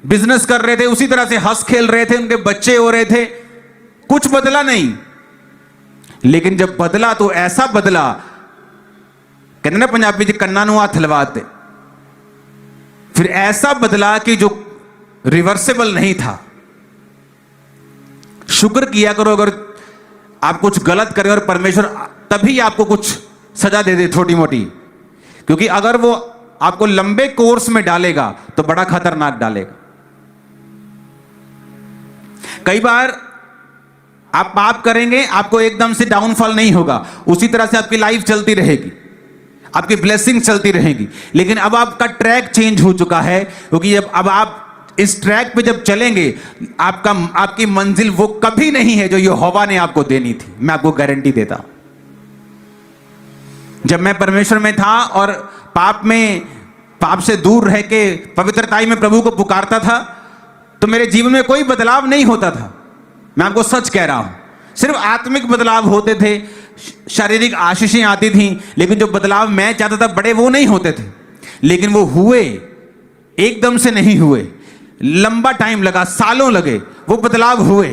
बिजनेस कर रहे थे, उसी तरह से हंस खेल रहे थे, उनके बच्चे हो रहे थे, कुछ बदला नहीं। लेकिन जब बदला तो ऐसा बदला, कहते ना पंजाबी जी कन्ना नूं हथ लवाते, फिर ऐसा बदला कि जो रिवर्सेबल नहीं था। शुक्र किया करो अगर आप कुछ गलत करें और परमेश्वर तभी आपको कुछ सजा दे दे छोटी मोटी, क्योंकि अगर वो आपको लंबे कोर्स में डालेगा तो बड़ा खतरनाक डालेगा। कई बार आप पाप करेंगे, आपको एकदम से डाउनफॉल नहीं होगा, उसी तरह से आपकी लाइफ चलती रहेगी, आपकी ब्लेसिंग चलती रहेगी। लेकिन अब आपका ट्रैक चेंज हो चुका है, क्योंकि अब आप इस ट्रैक पे जब चलेंगे, आपकी मंजिल वो कभी नहीं है जो यहोवा ने आपको देनी थी। मैं आपको गारंटी देता हूं। जब मैं परमेश्वर में था और पाप से दूर रह के पवित्रताई में प्रभु को पुकारता था, तो मेरे जीवन में कोई बदलाव नहीं होता था। मैं आपको सच कह रहा हूं। सिर्फ आत्मिक बदलाव होते थे, शारीरिक आशीषें आती थी, लेकिन जो बदलाव मैं चाहता था बड़े वो नहीं होते थे। लेकिन वो हुए, एकदम से नहीं हुए, लंबा टाइम लगा, सालों लगे, वो बदलाव हुए।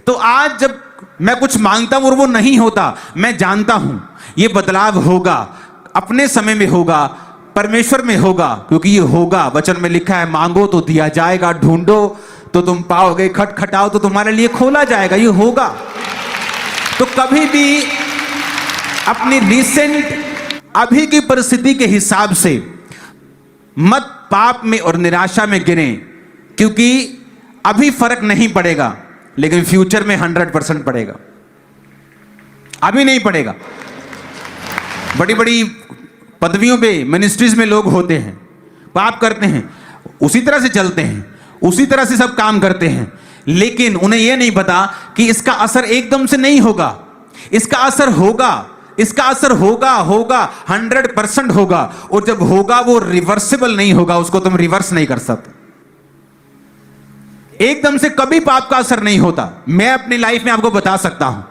तो आज जब मैं कुछ मांगता हूं और वो नहीं होता, मैं जानता हूं ये बदलाव होगा, अपने समय में होगा, परमेश्वर में होगा, क्योंकि ये होगा। वचन में लिखा है, मांगो तो दिया जाएगा, ढूंढो तो तुम पाओगे, खटखटाओ तो तुम्हारे लिए खोला जाएगा। ये होगा। तो कभी भी अपनी रिसेंट अभी की परिस्थिति के हिसाब से मत पाप में और निराशा में गिरें, क्योंकि अभी फर्क नहीं पड़ेगा, लेकिन फ्यूचर में 100% पड़ेगा। अभी नहीं पड़ेगा। बड़ी बड़ी पदवियों पे, मिनिस्ट्रीज में लोग होते हैं, पाप करते हैं, उसी तरह से चलते हैं, उसी तरह से सब काम करते हैं, लेकिन उन्हें यह नहीं पता कि इसका असर एकदम से नहीं होगा। इसका असर होगा, इसका असर होगा 100% होगा। और जब होगा वो रिवर्सिबल नहीं होगा, उसको तुम रिवर्स नहीं कर सकते। एकदम से कभी पाप का असर नहीं होता। मैं अपनी लाइफ में आपको बता सकता हूं,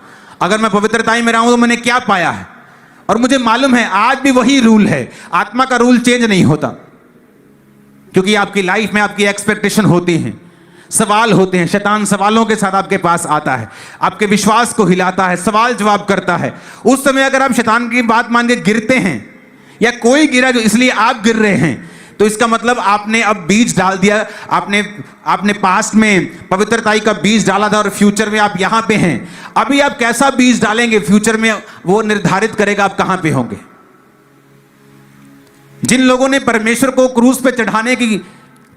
अगर मैं पवित्रताई में रहा हूं तो मैंने क्या पाया है, और मुझे मालूम है आज भी वही रूल है। आत्मा का रूल चेंज नहीं होता, क्योंकि आपकी लाइफ में आपकी एक्सपेक्टेशन होती है, सवाल होते हैं। शैतान सवालों के साथ आपके पास आता है, आपके विश्वास को हिलाता है, सवाल जवाब करता है। उस समय अगर आप शैतान की बात मान के गिरते हैं, या कोई गिरा जो इसलिए आप गिर रहे हैं, तो इसका मतलब आपने अब बीज डाल दिया। आपने पास्ट में पवित्रताई का बीज डाला था और फ्यूचर में आप यहां पे हैं। अभी आप कैसा बीज डालेंगे फ्यूचर में, वो निर्धारित करेगा आप कहां पे होंगे। जिन लोगों ने परमेश्वर को क्रूस पे चढ़ाने की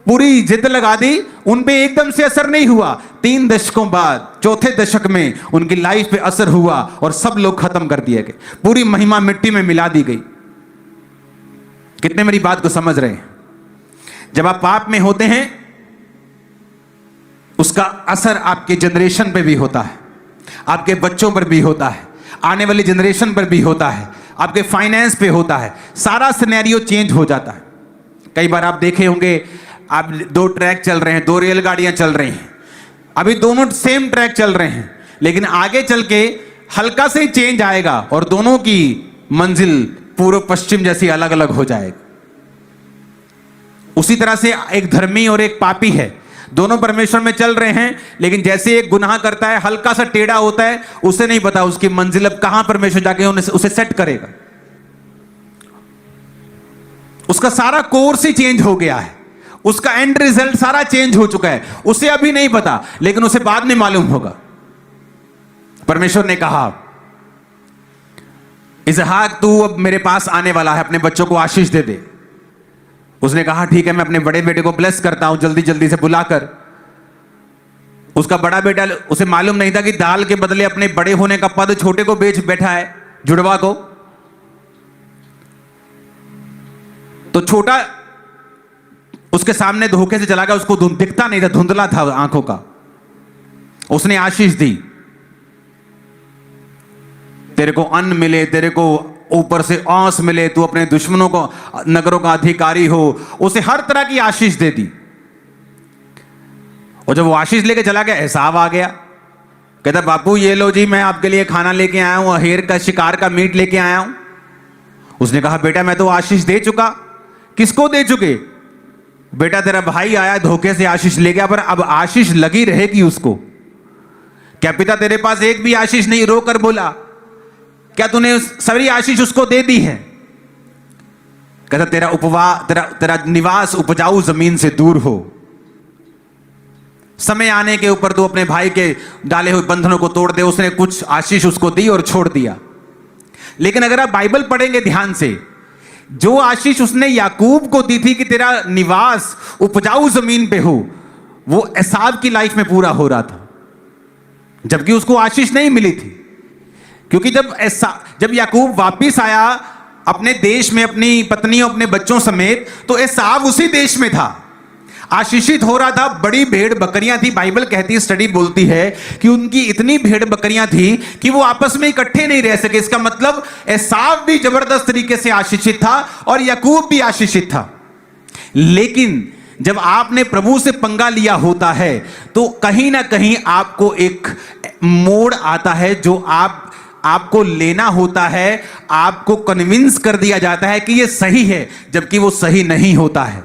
पूरी जिद लगा दी, उन पे एकदम से असर नहीं हुआ। 3 दशकों बाद, चौथे दशक में उनकी लाइफ पे असर हुआ और सब लोग खत्म कर दिए गए। पूरी महिमा मिट्टी में मिला दी गई। कितने मेरी बात को समझ रहे हैं? जब आप पाप में होते हैं, उसका असर आपके जनरेशन पे भी होता है, आपके बच्चों पर भी होता है, आने वाली जनरेशन पर भी होता है, आपके फाइनेंस पे होता है। सारा सिनेरियो चेंज हो जाता है। कई बार आप देखे होंगे, आप 2 ट्रैक चल रहे हैं, 2 रेलगाड़ियां चल रही हैं, अभी दोनों सेम ट्रैक चल रहे हैं, लेकिन आगे चल के हल्का से चेंज आएगा और दोनों की मंजिल पूर्व पश्चिम जैसी अलग अलग हो जाएगी। उसी तरह से एक धर्मी और एक पापी है, दोनों परमेश्वर में चल रहे हैं, लेकिन जैसे एक गुनाह करता है, हल्का सा टेढ़ा होता है, उसे नहीं पता उसकी मंजिल अब कहां परमेश्वर जाके उसे सेट करेगा। उसका सारा कोर्स ही चेंज हो गया है, उसका एंड रिजल्ट सारा चेंज हो चुका है। उसे अभी नहीं पता, लेकिन उसे बाद में मालूम होगा। परमेश्वर ने कहा, इसहाक तू अब मेरे पास आने वाला है, अपने बच्चों को आशीष दे दे। उसने कहा ठीक है, मैं अपने बड़े बेटे को ब्लेस करता हूं, जल्दी जल्दी से बुलाकर। उसका बड़ा बेटा, उसे मालूम नहीं था कि दाल के बदले अपने बड़े होने का पद छोटे को बेच बैठा है, जुड़वा को। तो छोटा उसके सामने धोखे से चला गया, उसको दिखता नहीं था, धुंधला था आंखों का। उसने आशीष दी, तेरे को अन्न मिले, तेरे को ऊपर से आंस मिले, तू अपने दुश्मनों को नगरों का अधिकारी हो। उसे हर तरह की आशीष दे दी। और जब वो आशीष लेके चला गया, एसाव आ गया, कहता बापू ये लो जी, मैं आपके लिए खाना लेके आया हूं, अहेर का शिकार का मीट लेके आया हूं। उसने कहा बेटा मैं तो आशीष दे चुका। किसको दे चुके? बेटा तेरा भाई आया, धोखे से आशीष ले गया, पर अब आशीष लगी रहेगी उसको। क्या पिता तेरे पास एक भी आशीष नहीं? रोकर बोला, क्या तूने सारी आशीष उसको दे दी है? कहता तेरा निवास उपजाऊ जमीन से दूर हो। समय आने के ऊपर तू अपने भाई के डाले हुए बंधनों को तोड़ दे। उसने कुछ आशीष उसको दी और छोड़ दिया। लेकिन अगर आप बाइबल पढ़ेंगे ध्यान से, जो आशीष उसने याकूब को दी थी कि तेरा निवास उपजाऊ जमीन पे हो, वो एसाव की लाइफ में पूरा हो रहा था, जबकि उसको आशीष नहीं मिली थी। क्योंकि जब याकूब वापिस आया अपने देश में अपनी पत्नी और अपने बच्चों समेत, तो एसाव उसी देश में था, आशीषित हो रहा था। बड़ी भेड़ बकरियां थी, बाइबल कहती है, स्टडी बोलती है कि उनकी इतनी भेड़ बकरियां थी कि वो आपस में इकट्ठे नहीं रह सके। इसका मतलब एसाव भी जबरदस्त तरीके से आशीषित था और याकूब भी आशीषित था। लेकिन जब आपने प्रभु से पंगा लिया होता है तो कहीं ना कहीं आपको एक मोड़ आता है जो आपको लेना होता है, आपको कन्विंस कर दिया जाता है कि ये सही है, जबकि वो सही नहीं होता है।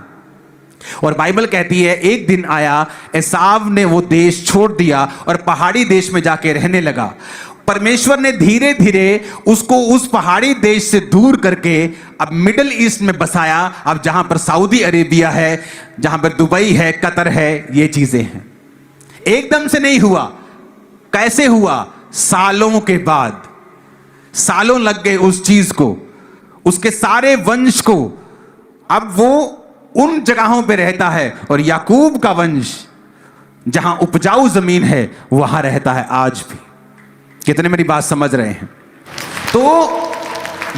और बाइबल कहती है एक दिन आया, एसाव ने वो देश छोड़ दिया और पहाड़ी देश में जाके रहने लगा। परमेश्वर ने धीरे धीरे उसको उस पहाड़ी देश से दूर करके अब मिडिल ईस्ट में बसाया, अब जहां पर सऊदी अरेबिया है, जहां पर दुबई है, कतर है, ये चीजें हैं। एकदम से नहीं हुआ। कैसे हुआ? सालों के बाद, सालों लग गए उस चीज को, उसके सारे वंश को। अब वो उन जगहों पे रहता है और याकूब का वंश जहां उपजाऊ जमीन है वहां रहता है आज भी। कितने मेरी बात समझ रहे हैं? तो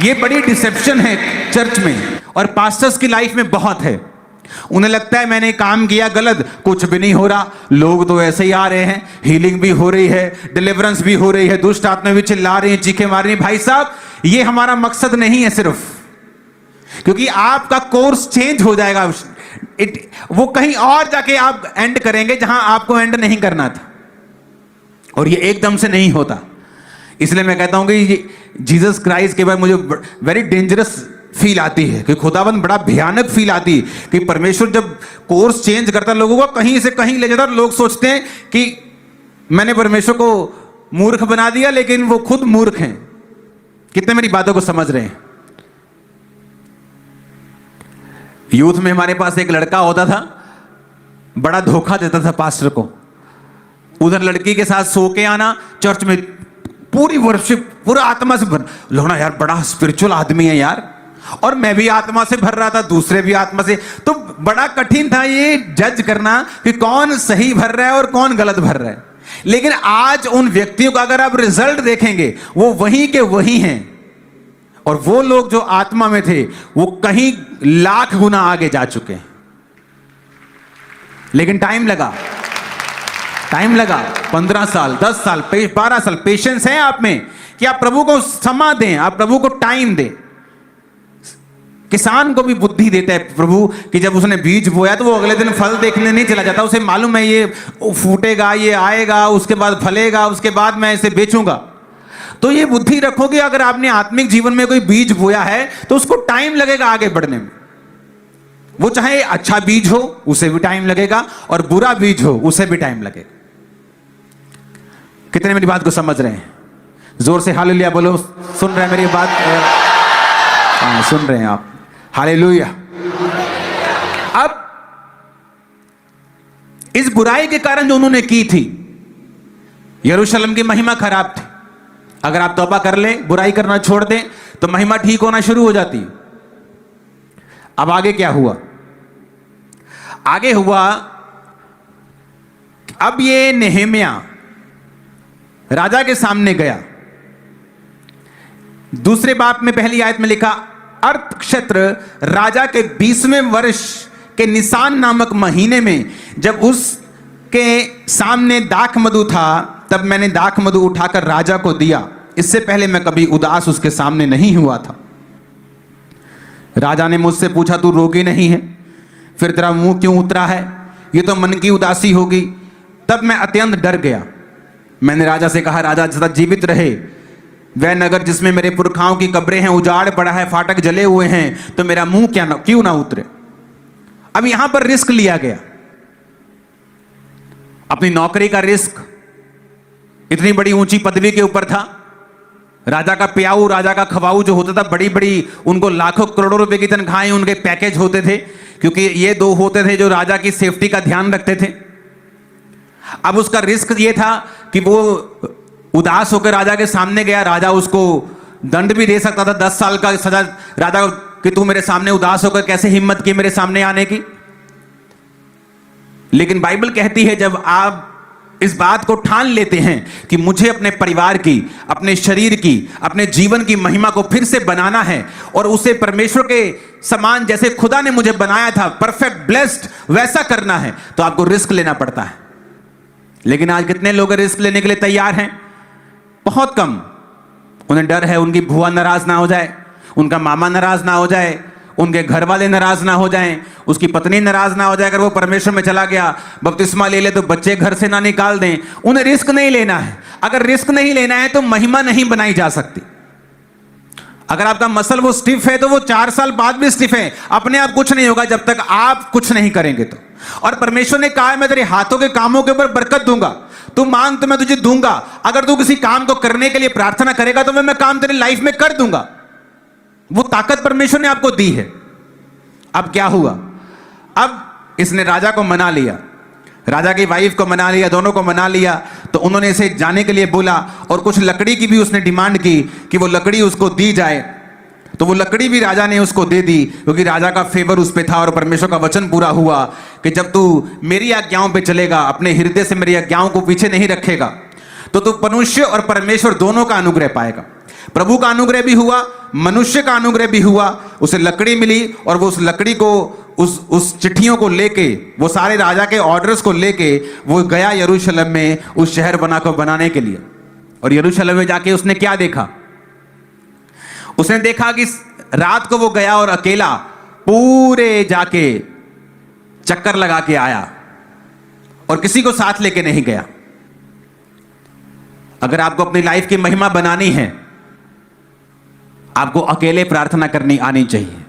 ये बड़ी डिसेप्शन है चर्च में और पास्टर्स की लाइफ में बहुत है। उन्हें लगता है मैंने काम किया गलत, कुछ भी नहीं हो रहा, लोग तो ऐसे ही आ रहे हैं, हीलिंग भी हो रही है, डिलीवरेंस भी हो रही है, दुष्ट आत्मा भी चिल्ला रही है, चीखें मार रही है। भाई साहब, ये हमारा मकसद नहीं है सिर्फ, क्योंकि आपका कोर्स चेंज हो जाएगा। वो कहीं और जाके आप एंड करेंगे जहां आपको एंड नहीं करना था, और ये एकदम से नहीं होता। इसलिए मैं कहता हूं कि जीसस क्राइस्ट के बाद मुझे वेरी डेंजरस फील आती है, कि खुदाबंद बड़ा भयानक फील आती है कि परमेश्वर जब कोर्स चेंज करता है, लोगों को कहीं से कहीं ले जाता है। लोग सोचते हैं कि मैंने परमेश्वर को मूर्ख बना दिया, लेकिन वो खुद मूर्ख हैं। कितने मेरी बातों को समझ रहे हैं? यूथ में हमारे पास एक लड़का होता था, बड़ा धोखा देता था पास्टर को। उधर लड़की के साथ सो के आना, चर्च में पूरी वर्शिप, पूरा आत्मा से भर लोना, यार बड़ा स्पिरिचुअल आदमी है यार, और मैं भी आत्मा से भर रहा था, दूसरे भी आत्मा से। तो बड़ा कठिन था ये जज करना कि कौन सही भर रहा है और कौन गलत भर रहा है। लेकिन आज उन व्यक्तियों का अगर आप रिजल्ट देखेंगे, वो वही के वही हैं, और वो लोग जो आत्मा में थे वो कहीं लाख गुना आगे जा चुके हैं। लेकिन टाइम लगा, 15 साल, 10 साल, 12 साल। पेशेंस है आप में कि आप प्रभु को समय दें, आप प्रभु को टाइम दें। किसान को भी बुद्धि देता है प्रभु कि जब उसने बीज बोया तो वो अगले दिन फल देखने नहीं चला जाता। उसे मालूम है ये फूटेगा, ये आएगा, उसके बाद फलेगा, उसके बाद मैं इसे बेचूंगा। तो ये बुद्धि रखो कि अगर आपने आत्मिक जीवन में कोई बीज बोया है तो उसको टाइम लगेगा आगे बढ़ने में। वो चाहे अच्छा बीज हो उसे भी टाइम लगेगा, और बुरा बीज हो उसे भी टाइम लगेगा। कितने मेरी बात को समझ रहे हैं? जोर से हालेलुया बोलो। सुन रहे हैं मेरी बात? हाँ, सुन रहे हैं आप? हालेलुया। अब इस बुराई के कारण जो उन्होंने की थी, यरूशलेम की महिमा खराब थी। अगर आप तौबा कर ले, बुराई करना छोड़ दें, तो महिमा ठीक होना शुरू हो जाती। अब आगे क्या हुआ? आगे हुआ, अब ये नेहेमिया राजा के सामने गया। दूसरे बाप में पहली आयत में लिखा, अर्थ क्षेत्र राजा के 20वें वर्ष के निसान नामक महीने में, जब उसके सामने दाख मधु था, तब मैंने दाख मधु उठाकर राजा को दिया। इससे पहले मैं कभी उदास उसके सामने नहीं हुआ था। राजा ने मुझसे पूछा, तू रोगी नहीं है? फिर तेरा मुंह क्यों उतरा है? ये तो मन की उदासी होगी। तब मैं अत्यंत डर गया। मैंने राजा से कहा, राजा सदा जीवित रहे। वह नगर जिसमें मेरे पुरखाओं की कब्रें हैं उजाड़ पड़ा है, फाटक जले हुए हैं, तो मेरा मुंह क्यों ना उतरे? अब यहां पर रिस्क लिया गया, अपनी नौकरी का रिस्क। इतनी बड़ी ऊंची पदवी के ऊपर था। राजा का प्याऊ, राजा का खवाऊ जो होता था, बड़ी बड़ी उनको लाखों करोड़ों रुपए की तनख्वाहें, उनके पैकेज होते थे, क्योंकि ये दो होते थे जो राजा की सेफ्टी का ध्यान रखते थे। अब उसका रिस्क ये था कि वो उदास होकर राजा के सामने गया। राजा उसको दंड भी दे सकता था, 10 साल का सजा राजा कि तू मेरे सामने उदास होकर कैसे हिम्मत की मेरे सामने आने की। लेकिन बाइबल कहती है जब आप इस बात को ठान लेते हैं कि मुझे अपने परिवार की, अपने शरीर की, अपने जीवन की महिमा को फिर से बनाना है और उसे परमेश्वर के समान जैसे खुदा ने मुझे बनाया था, परफेक्ट ब्लेस्ड, वैसा करना है, तो आपको रिस्क लेना पड़ता है। लेकिन आज कितने लोग रिस्क लेने के लिए तैयार हैं? बहुत कम। उन्हें डर है उनकी बुआ नाराज ना हो जाए, उनका मामा नाराज ना हो जाए, उनके घर वाले नाराज ना हो जाएं, उसकी पत्नी नाराज ना हो जाए अगर वो परमेश्वर में चला गया, बपतिस्मा ले ले तो बच्चे घर से ना निकाल दें। उन्हें रिस्क नहीं लेना है। अगर रिस्क नहीं लेना है तो महिमा नहीं बनाई जा सकती। अगर आपका मसल वो स्टिफ है तो वो 4 साल बाद भी स्टिफ है, अपने आप कुछ नहीं होगा जब तक आप कुछ नहीं करेंगे तो। और परमेश्वर ने कहा है मैं तेरे हाथों के कामों के ऊपर बरकत दूंगा, तू मांग तो मैं तुझे दूंगा। अगर तू किसी काम को करने के लिए प्रार्थना करेगा तो मैं काम तेरी लाइफ में कर दूंगा। वो ताकत परमेश्वर ने आपको दी है। अब क्या हुआ? अब इसने राजा को मना लिया, राजा की वाइफ को मना लिया, दोनों को मना लिया। तो उन्होंने इसे जाने के लिए बोला और कुछ लकड़ी की भी उसने डिमांड की कि वो लकड़ी उसको दी जाए। तो वो लकड़ी भी राजा ने उसको दे दी क्योंकि राजा का फेवर उस पे था और परमेश्वर का वचन पूरा हुआ कि जब तू मेरी आज्ञाओं पे चलेगा, अपने हृदय से मेरी आज्ञाओं को पीछे नहीं रखेगा, तो तू मनुष्य और परमेश्वर दोनों का अनुग्रह पाएगा। प्रभु का अनुग्रह भी हुआ, मनुष्य का अनुग्रह भी हुआ। उसे लकड़ी मिली और वो उस लकड़ी को, उस चिट्ठियों को लेके, वो सारे राजा के ऑर्डर्स को लेके वो गया यरूशलेम में उस शहर को बनाने के लिए। और यरूशलेम में जाके उसने क्या देखा? उसने देखा कि रात को वो गया और अकेला पूरे जाके चक्कर लगा के आया और किसी को साथ लेके नहीं गया। अगर आपको अपनी लाइफ की महिमा बनानी है, आपको अकेले प्रार्थना करनी आनी चाहिए।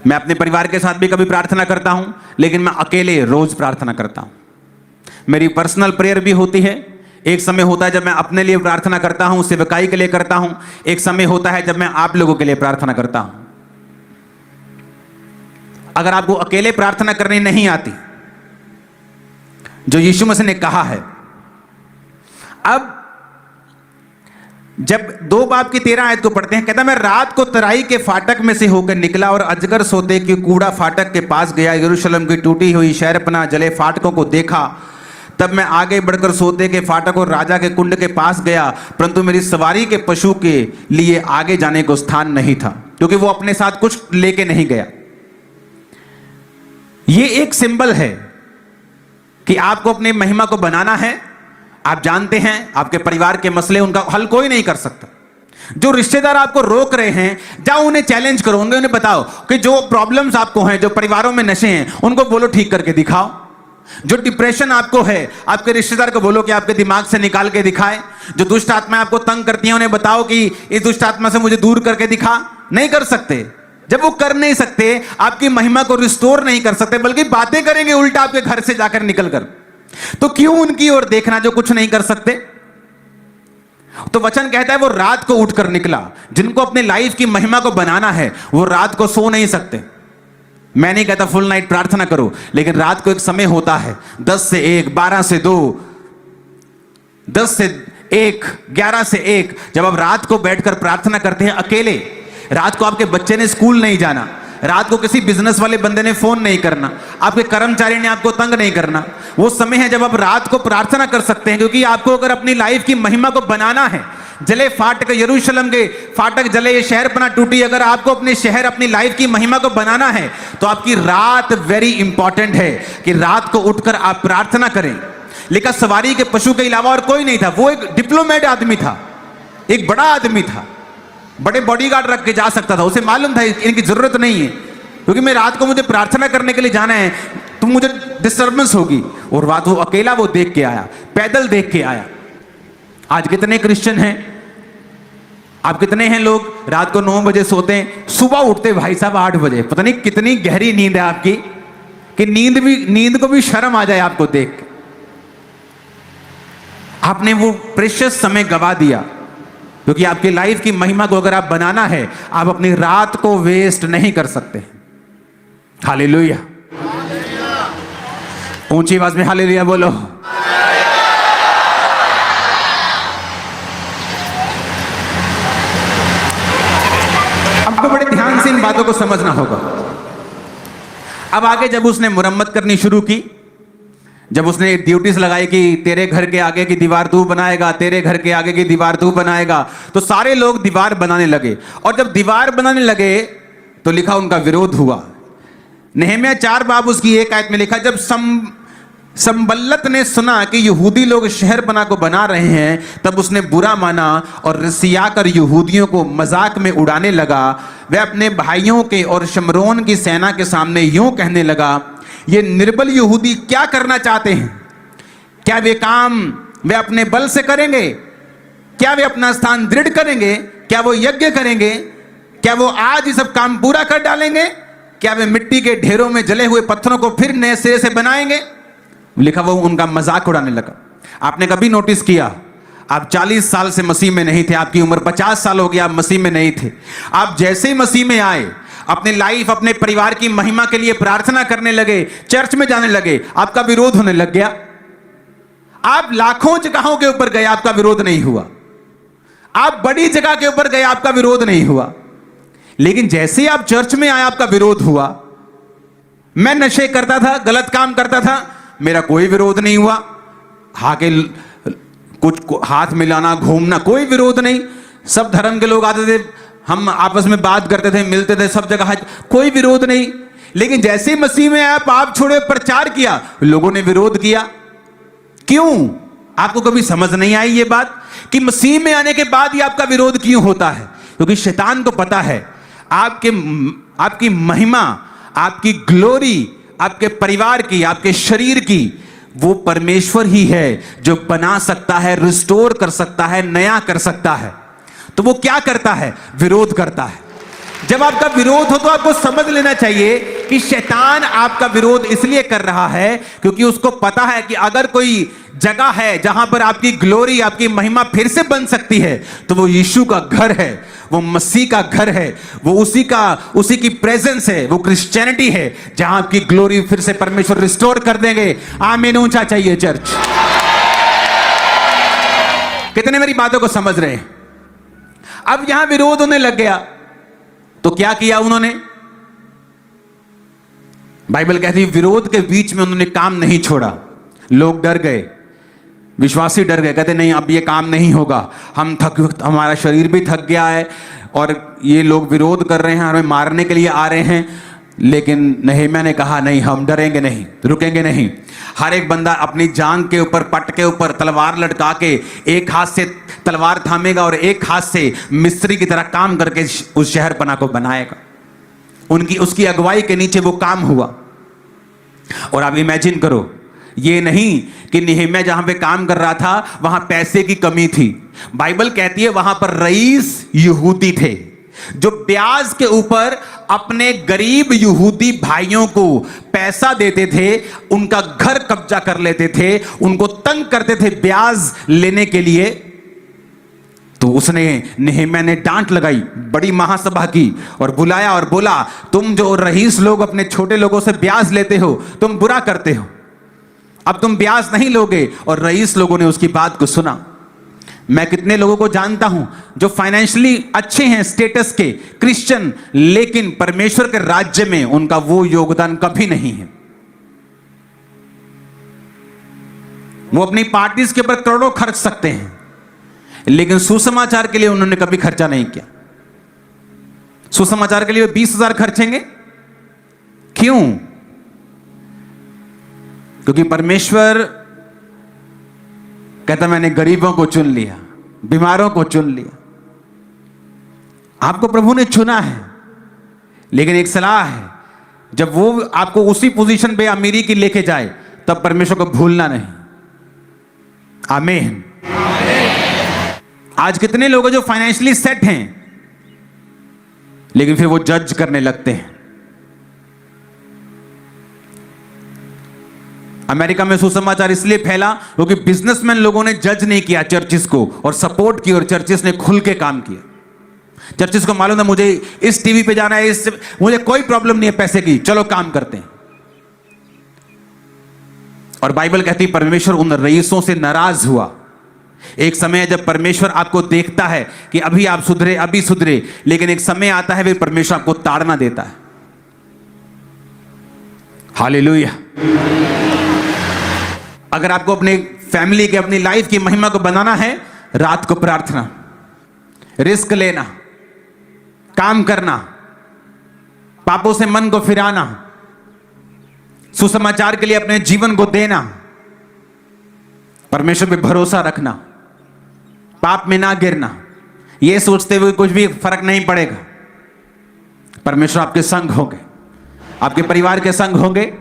मैं अपने परिवार के साथ भी कभी प्रार्थना करता हूं, लेकिन मैं अकेले रोज प्रार्थना करता हूं। मेरी पर्सनल प्रेयर भी होती है। एक समय होता है जब मैं अपने लिए प्रार्थना करता हूं, सेवकाई के लिए करता हूं। एक समय होता है जब मैं आप लोगों के लिए प्रार्थना करता हूं। अगर आपको अकेले प्रार्थना करनी नहीं आती, जो यीशु मसीह ने कहा है, अब जब 2 बाब की 13 आयत को पढ़ते हैं, कहता मैं रात को तराई के फाटक में से होकर निकला और अजगर सोते की कूड़ा फाटक के पास गया। यरूशलेम की टूटी हुई शहरपनाह जले फाटकों को देखा। तब मैं आगे बढ़कर सोते के फाटक और राजा के कुंड के पास गया, परंतु मेरी सवारी के पशु के लिए आगे जाने को स्थान नहीं था, क्योंकि वो अपने साथ कुछ लेके नहीं गया। ये एक सिंबल है कि आपको अपनी महिमा को बनाना है। आप जानते हैं आपके परिवार के मसले, उनका हल कोई नहीं कर सकता। जो रिश्तेदार आपको रोक रहे हैं, जाओ उन्हें चैलेंज करो, उन्हें बताओ कि जो प्रॉब्लम्स आपको हैं, जो परिवारों में नशे हैं, उनको बोलो ठीक करके दिखाओ। जो डिप्रेशन आपको है, आपके रिश्तेदार को बोलो कि आपके दिमाग से निकाल के दिखाए। जो दुष्ट आत्माएं आपको तंग करती हैं, उन्हें बताओ कि इस दुष्ट आत्मा से मुझे दूर करके दिखा। नहीं कर सकते। जब वो कर नहीं सकते, आपकी महिमा को रिस्टोर नहीं कर सकते, बल्कि बातें करेंगे उल्टा आपके घर से जाकर निकलकर, तो क्यों उनकी ओर देखना जो कुछ नहीं कर सकते। तो वचन कहता है वो रात को उठकर निकला। जिनको अपने लाइफ की महिमा को बनाना है, वो रात को सो नहीं सकते। मैं नहीं कहता फुल नाइट प्रार्थना करो, लेकिन रात को एक समय होता है, 10 से 1, 12 से 2, 10 से 1, 11 से 1, जब आप रात को बैठकर प्रार्थना करते हैं अकेले। रात को आपके बच्चे ने स्कूल नहीं जाना, रात को किसी बिजनेस वाले बंदे ने फोन नहीं करना, आपके कर्मचारी ने आपको तंग नहीं करना। वो समय है जब आप रात को प्रार्थना कर सकते हैं, क्योंकि आपको अगर अपनी लाइफ की महिमा को बनाना है। जले फाटक, यरूशलेम के फाटक जले, ये शहरपनाह टूटी। अगर आपको अपने शहर, अपनी लाइफ की महिमा को बनाना है, तो आपकी रात वेरी इंपॉर्टेंट है कि रात को उठकर आप प्रार्थना करें। लेकिन सवारी के पशु के अलावा और कोई नहीं था। वो एक डिप्लोमेट आदमी था, एक बड़ा आदमी था, बड़े बॉडीगार्ड रख के जा सकता था। उसे मालूम था इनकी जरूरत नहीं है, क्योंकि मैं रात को मुझे प्रार्थना करने के लिए जाना है, तो मुझे डिस्टर्बेंस होगी। और रात वो अकेला वो देख के आया, पैदल देख के आया। आज कितने क्रिश्चियन हैं? आप कितने हैं लोग रात को 9 बजे सोते हैं, सुबह उठते भाई साहब 8 बजे। पता नहीं कितनी गहरी नींद है आपकी, कि नींद को भी शर्म आ जाए आपको देख के। आपने वो प्रेशियस समय गवा दिया, क्योंकि आपकी लाइफ की महिमा को अगर आप बनाना है, आप अपनी रात को वेस्ट नहीं कर सकते। हालेलुया। ऊंची आवाज में हालेलुया बोलो। बातों को समझना होगा। अब आगे जब उसने मुरम्मत करनी शुरू की, जब उसने ड्यूटीज लगाई कि तेरे घर के आगे की दीवार तू बनाएगा, तेरे घर के आगे की दीवार तू बनाएगा, तो सारे लोग दीवार बनाने लगे। और जब दीवार बनाने लगे तो लिखा उनका विरोध हुआ। नहम्याह 4 बाब उसकी 1 आयत में लिखा, जब संबल्लत ने सुना कि यहूदी लोग शहर बना को बना रहे हैं, तब उसने बुरा माना और रिसियाकर यहूदियों को मजाक में उड़ाने लगा। वह अपने भाइयों के और शमरोन की सेना के सामने यूं कहने लगा, ये निर्बल यहूदी क्या करना चाहते हैं? क्या वे काम वे अपने बल से करेंगे? क्या वे अपना स्थान दृढ़ करेंगे? क्या वो यज्ञ करेंगे? क्या वो आज ही सब काम पूरा कर डालेंगे? क्या वे मिट्टी के ढेरों में जले हुए पत्थरों को फिर नए सिरे से बनाएंगे? लिखा वो उनका मजाक उड़ाने लगा। आपने कभी नोटिस किया, आप 40 साल से मसीह में नहीं थे, आपकी उम्र 50 साल हो गई, आप मसीह में नहीं थे। आप जैसे ही मसीह में आए, अपनी लाइफ अपने परिवार की महिमा के लिए प्रार्थना करने लगे, चर्च में जाने लगे, आपका विरोध होने लग गया। आप लाखों जगहों के ऊपर गए, आपका विरोध नहीं हुआ। आप बड़ी जगह के ऊपर गए, आपका विरोध नहीं हुआ। लेकिन जैसे ही आप चर्च में आए, आपका विरोध हुआ। मैं नशे करता था, गलत काम करता था, मेरा कोई विरोध नहीं हुआ। आके कुछ हाथ मिलाना, घूमना, कोई विरोध नहीं। सब धर्म के लोग आते थे, हम आपस में बात करते थे, मिलते थे, सब जगह कोई विरोध नहीं। लेकिन जैसे ही मसीह में आया, पाप छोड़े, प्रचार किया, लोगों ने विरोध किया। क्यों? आपको कभी समझ नहीं आई ये बात कि मसीह में आने के बाद ही आपका विरोध क्यों होता है? क्योंकि शैतान को पता है आपकी महिमा, आपकी ग्लोरी, आपके परिवार की, आपके शरीर की, वो परमेश्वर ही है जो बना सकता है, रिस्टोर कर सकता है, नया कर सकता है। तो वो क्या करता है? विरोध करता है। जब आपका विरोध हो तो आपको समझ लेना चाहिए कि शैतान आपका विरोध इसलिए कर रहा है क्योंकि उसको पता है कि अगर कोई जगह है जहां पर आपकी ग्लोरी, आपकी महिमा फिर से बन सकती है, तो वो यीशु का घर है, वो मसीह का घर है, वो उसी की प्रेजेंस है, वो क्रिश्चियनिटी है जहां आपकी ग्लोरी फिर से परमेश्वर रिस्टोर कर देंगे। आमीन ऊंचा चाहिए चर्च। कितने मेरी बातों को समझ रहे हैं? अब यहां विरोध होने लग गया तो क्या किया उन्होंने? बाइबल कहती है विरोध के बीच में उन्होंने काम नहीं छोड़ा। लोग डर गए, विश्वासी डर गए, कहते नहीं अब ये काम नहीं होगा, हमारा शरीर भी थक गया है और ये लोग विरोध कर रहे हैं, हमें मारने के लिए आ रहे हैं। लेकिन नहम्याह ने कहा नहीं, हम डरेंगे नहीं, रुकेंगे नहीं। हर एक बंदा अपनी जांग के ऊपर, पट के ऊपर तलवार लटका के एक हाथ से तलवार थामेगा और एक हाथ से मिस्त्री की तरह काम करके उस शहरपना को बनाएगा। उसकी अगुवाई के नीचे वो काम हुआ। और आप इमेजिन करो, ये नहीं कि नहम्याह जहां पे काम कर रहा था वहां पैसे की कमी थी। बाइबल कहती है वहां पर रईस यहूदी थे जो ब्याज के ऊपर अपने गरीब यहूदी भाइयों को पैसा देते थे, उनका घर कब्जा कर लेते थे, उनको तंग करते थे ब्याज लेने के लिए। तो उसने, नहम्याह ने डांट लगाई, बड़ी महासभा की और बुलाया और बोला तुम जो रईस लोग अपने छोटे लोगों से ब्याज लेते हो, तुम बुरा करते हो, अब तुम ब्याज नहीं लोगे। और रईस लोगों ने उसकी बात को सुना। मैं कितने लोगों को जानता हूं जो फाइनेंशियली अच्छे हैं, स्टेटस के, क्रिश्चियन, लेकिन परमेश्वर के राज्य में उनका वो योगदान कभी नहीं है। वो अपनी पार्टीज के ऊपर करोड़ों खर्च सकते हैं, लेकिन सुसमाचार के लिए उन्होंने कभी खर्चा नहीं किया। सुसमाचार के लिए 20,000 खर्चेंगे, क्यों? क्योंकि परमेश्वर कहता मैंने गरीबों को चुन लिया, बीमारों को चुन लिया। आपको प्रभु ने चुना है, लेकिन एक सलाह है, जब वो आपको उसी पोजीशन पे अमीरी की लेके जाए तब परमेश्वर को भूलना नहीं। आमीन। आज कितने लोग हैं जो फाइनेंशियली सेट हैं लेकिन फिर वो जज करने लगते हैं। अमेरिका में सुसमाचार इसलिए फैला क्योंकि बिजनेसमैन लोगों ने जज नहीं किया चर्चिस को और सपोर्ट की, और चर्चिस ने खुल के काम किया। चर्चिस को मालूम था मुझे इस टीवी पे जाना है, मुझे कोई प्रॉब्लम नहीं है पैसे की, चलो काम करते हैं। और बाइबल कहती परमेश्वर उन रईसों से नाराज हुआ। एक समय है जब परमेश्वर आपको देखता है कि अभी आप सुधरे, अभी सुधरे, लेकिन एक समय आता है फिर परमेश्वर आपको ताड़ना देता है। हालेलुया। अगर आपको अपने फैमिली के, अपनी लाइफ की महिमा को बनाना है, रात को प्रार्थना, रिस्क लेना, काम करना, पापों से मन को फिराना, सुसमाचार के लिए अपने जीवन को देना, परमेश्वर पे भरोसा रखना, पाप में ना गिरना, यह सोचते हुए कुछ भी फर्क नहीं पड़ेगा। परमेश्वर आपके संग होंगे, आपके परिवार के संग होंगे,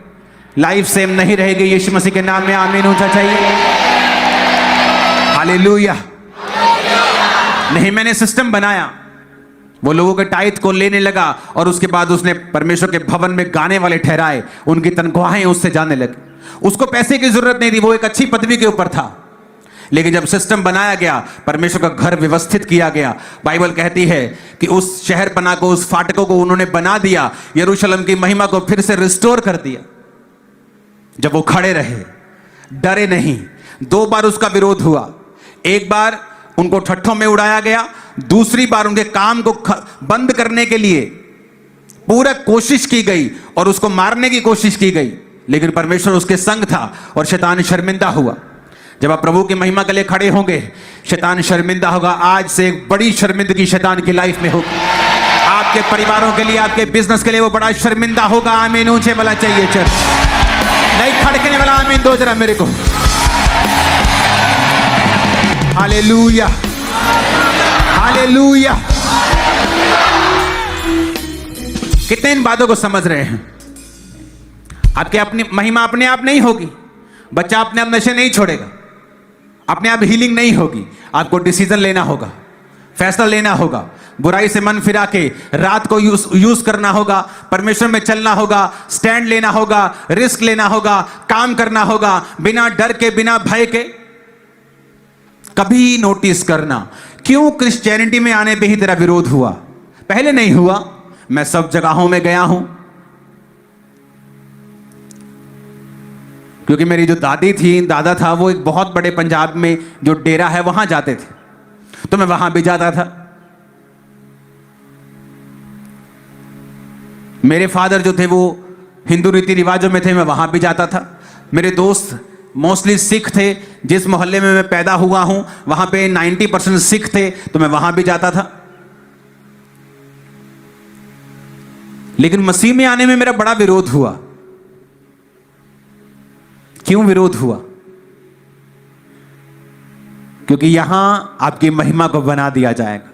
लाइफ सेम नहीं रहेगी। यीशु मसीह के नाम में आमीन ऊंचा चाहिए। हालेलुया। नहीं, मैंने सिस्टम बनाया, वो लोगों के टाइट को लेने लगा और उसके बाद उसने परमेश्वर के भवन में गाने वाले ठहराए, उनकी तनख्वाहें उससे जाने लगी। उसको पैसे की जरूरत नहीं थी, वो एक अच्छी पदवी के ऊपर था। लेकिन जब सिस्टम बनाया गया, परमेश्वर का घर व्यवस्थित किया गया, बाइबल कहती है कि उस शहरपना को, उस फाटकों को उन्होंने बना दिया, यरूशलेम की महिमा को फिर से रिस्टोर कर दिया। जब वो खड़े रहे, डरे नहीं। 2 बार उसका विरोध हुआ। एक बार उनको ठट्ठों में उड़ाया गया, दूसरी बार उनके काम को बंद करने के लिए पूरा कोशिश की गई और उसको मारने की कोशिश की गई, लेकिन परमेश्वर उसके संग था और शैतान शर्मिंदा हुआ। जब आप प्रभु की महिमा के लिए खड़े होंगे, शैतान शर्मिंदा होगा। आज से एक बड़ी शर्मिंदगी शैतान की लाइफ में होगी, आपके परिवारों के लिए, आपके बिजनेस के लिए वो बड़ा शर्मिंदा होगा। आमीन ऊंचे वाला चाहिए चर्च, नहीं खड़कने वाला आमीन दो जरा मेरे को। Hallelujah, hallelujah. कितने इन बातों को समझ रहे हैं? आपके अपनी महिमा अपने आप नहीं होगी, बच्चा अपने आप नशे नहीं छोड़ेगा, अपने आप हीलिंग नहीं होगी। आपको डिसीजन लेना होगा, फैसला लेना होगा, बुराई से मन फिरा के रात को यूज करना होगा, परमेश्वर में चलना होगा, स्टैंड लेना होगा, रिस्क लेना होगा, काम करना होगा, बिना डर के, बिना भय के। कभी नोटिस करना, क्यों क्रिश्चियनिटी में आने पे ही तेरा विरोध हुआ? पहले नहीं हुआ। मैं सब जगहों में गया हूं, क्योंकि मेरी जो दादी थी, दादा था, वो एक बहुत बड़े पंजाब में जो डेरा है वहां जाते थे, तो मैं वहां भी जाता था। मेरे फादर जो थे वो हिंदू रीति रिवाजों में थे, मैं वहां भी जाता था। मेरे दोस्त मोस्टली सिख थे, जिस मोहल्ले में मैं पैदा हुआ हूं वहां पे 90% सिख थे, तो मैं वहां भी जाता था। लेकिन मसीह में आने में मेरा बड़ा विरोध हुआ। क्यों विरोध हुआ? क्योंकि यहां आपकी महिमा को बना दिया जाएगा।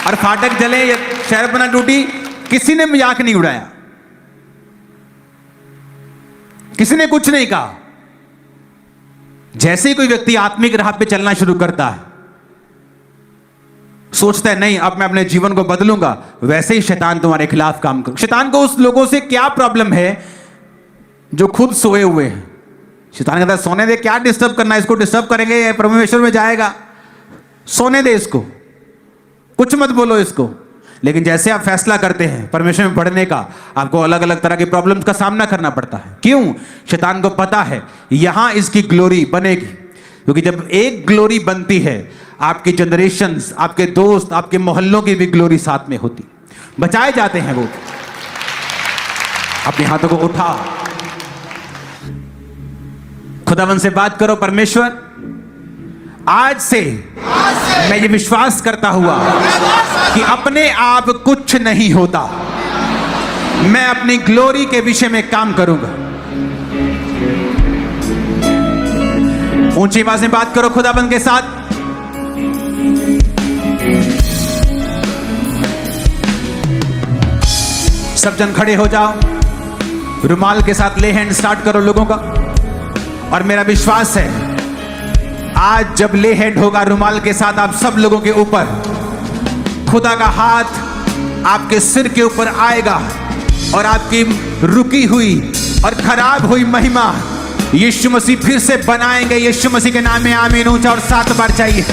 और फाटक जले या शहरपना टूटी, किसी ने मजाक नहीं उड़ाया, किसी ने कुछ नहीं कहा। जैसे ही कोई व्यक्ति आत्मिक राह पे चलना शुरू करता है, सोचता है नहीं अब मैं अपने जीवन को बदलूंगा, वैसे ही शैतान तुम्हारे खिलाफ काम करो। शैतान को उस लोगों से क्या प्रॉब्लम है जो खुद सोए हुए हैं? शैतान कहता है सोने दे, क्या डिस्टर्ब करना है इसको, डिस्टर्ब करेंगे परमेश्वर में जाएगा, सोने दे इसको, कुछ मत बोलो इसको। लेकिन जैसे आप फैसला करते हैं परमेश्वर में बढ़ने का, आपको अलग अलग तरह की प्रॉब्लम्स का सामना करना पड़ता है। क्यों? शैतान को पता है यहां इसकी ग्लोरी बनेगी, क्योंकि जब एक ग्लोरी बनती है, आपकी जनरेशंस, आपके दोस्त, आपके मोहल्लों की भी ग्लोरी साथ में होती, बचाए जाते हैं वो। अपने हाथों को उठाओ, खुदावन से बात करो, परमेश्वर आज से मैं ये विश्वास करता हुआ कि अपने आप कुछ नहीं होता, मैं अपनी ग्लोरी के विषय में काम करूंगा। ऊंची आवाज में बात करो खुदाबंद के साथ। सब जन खड़े हो जाओ, रुमाल के साथ ले हैंड स्टार्ट करो लोगों का। और मेरा विश्वास है आज जब ले हैंड होगा रुमाल के साथ आप सब लोगों के ऊपर, खुदा का हाथ आपके सिर के ऊपर आएगा और आपकी रुकी हुई और खराब हुई महिमा यीशु मसीह फिर से बनाएंगे। यीशु मसीह के नाम में आमीन ऊंचा और 7 बार चाहिए।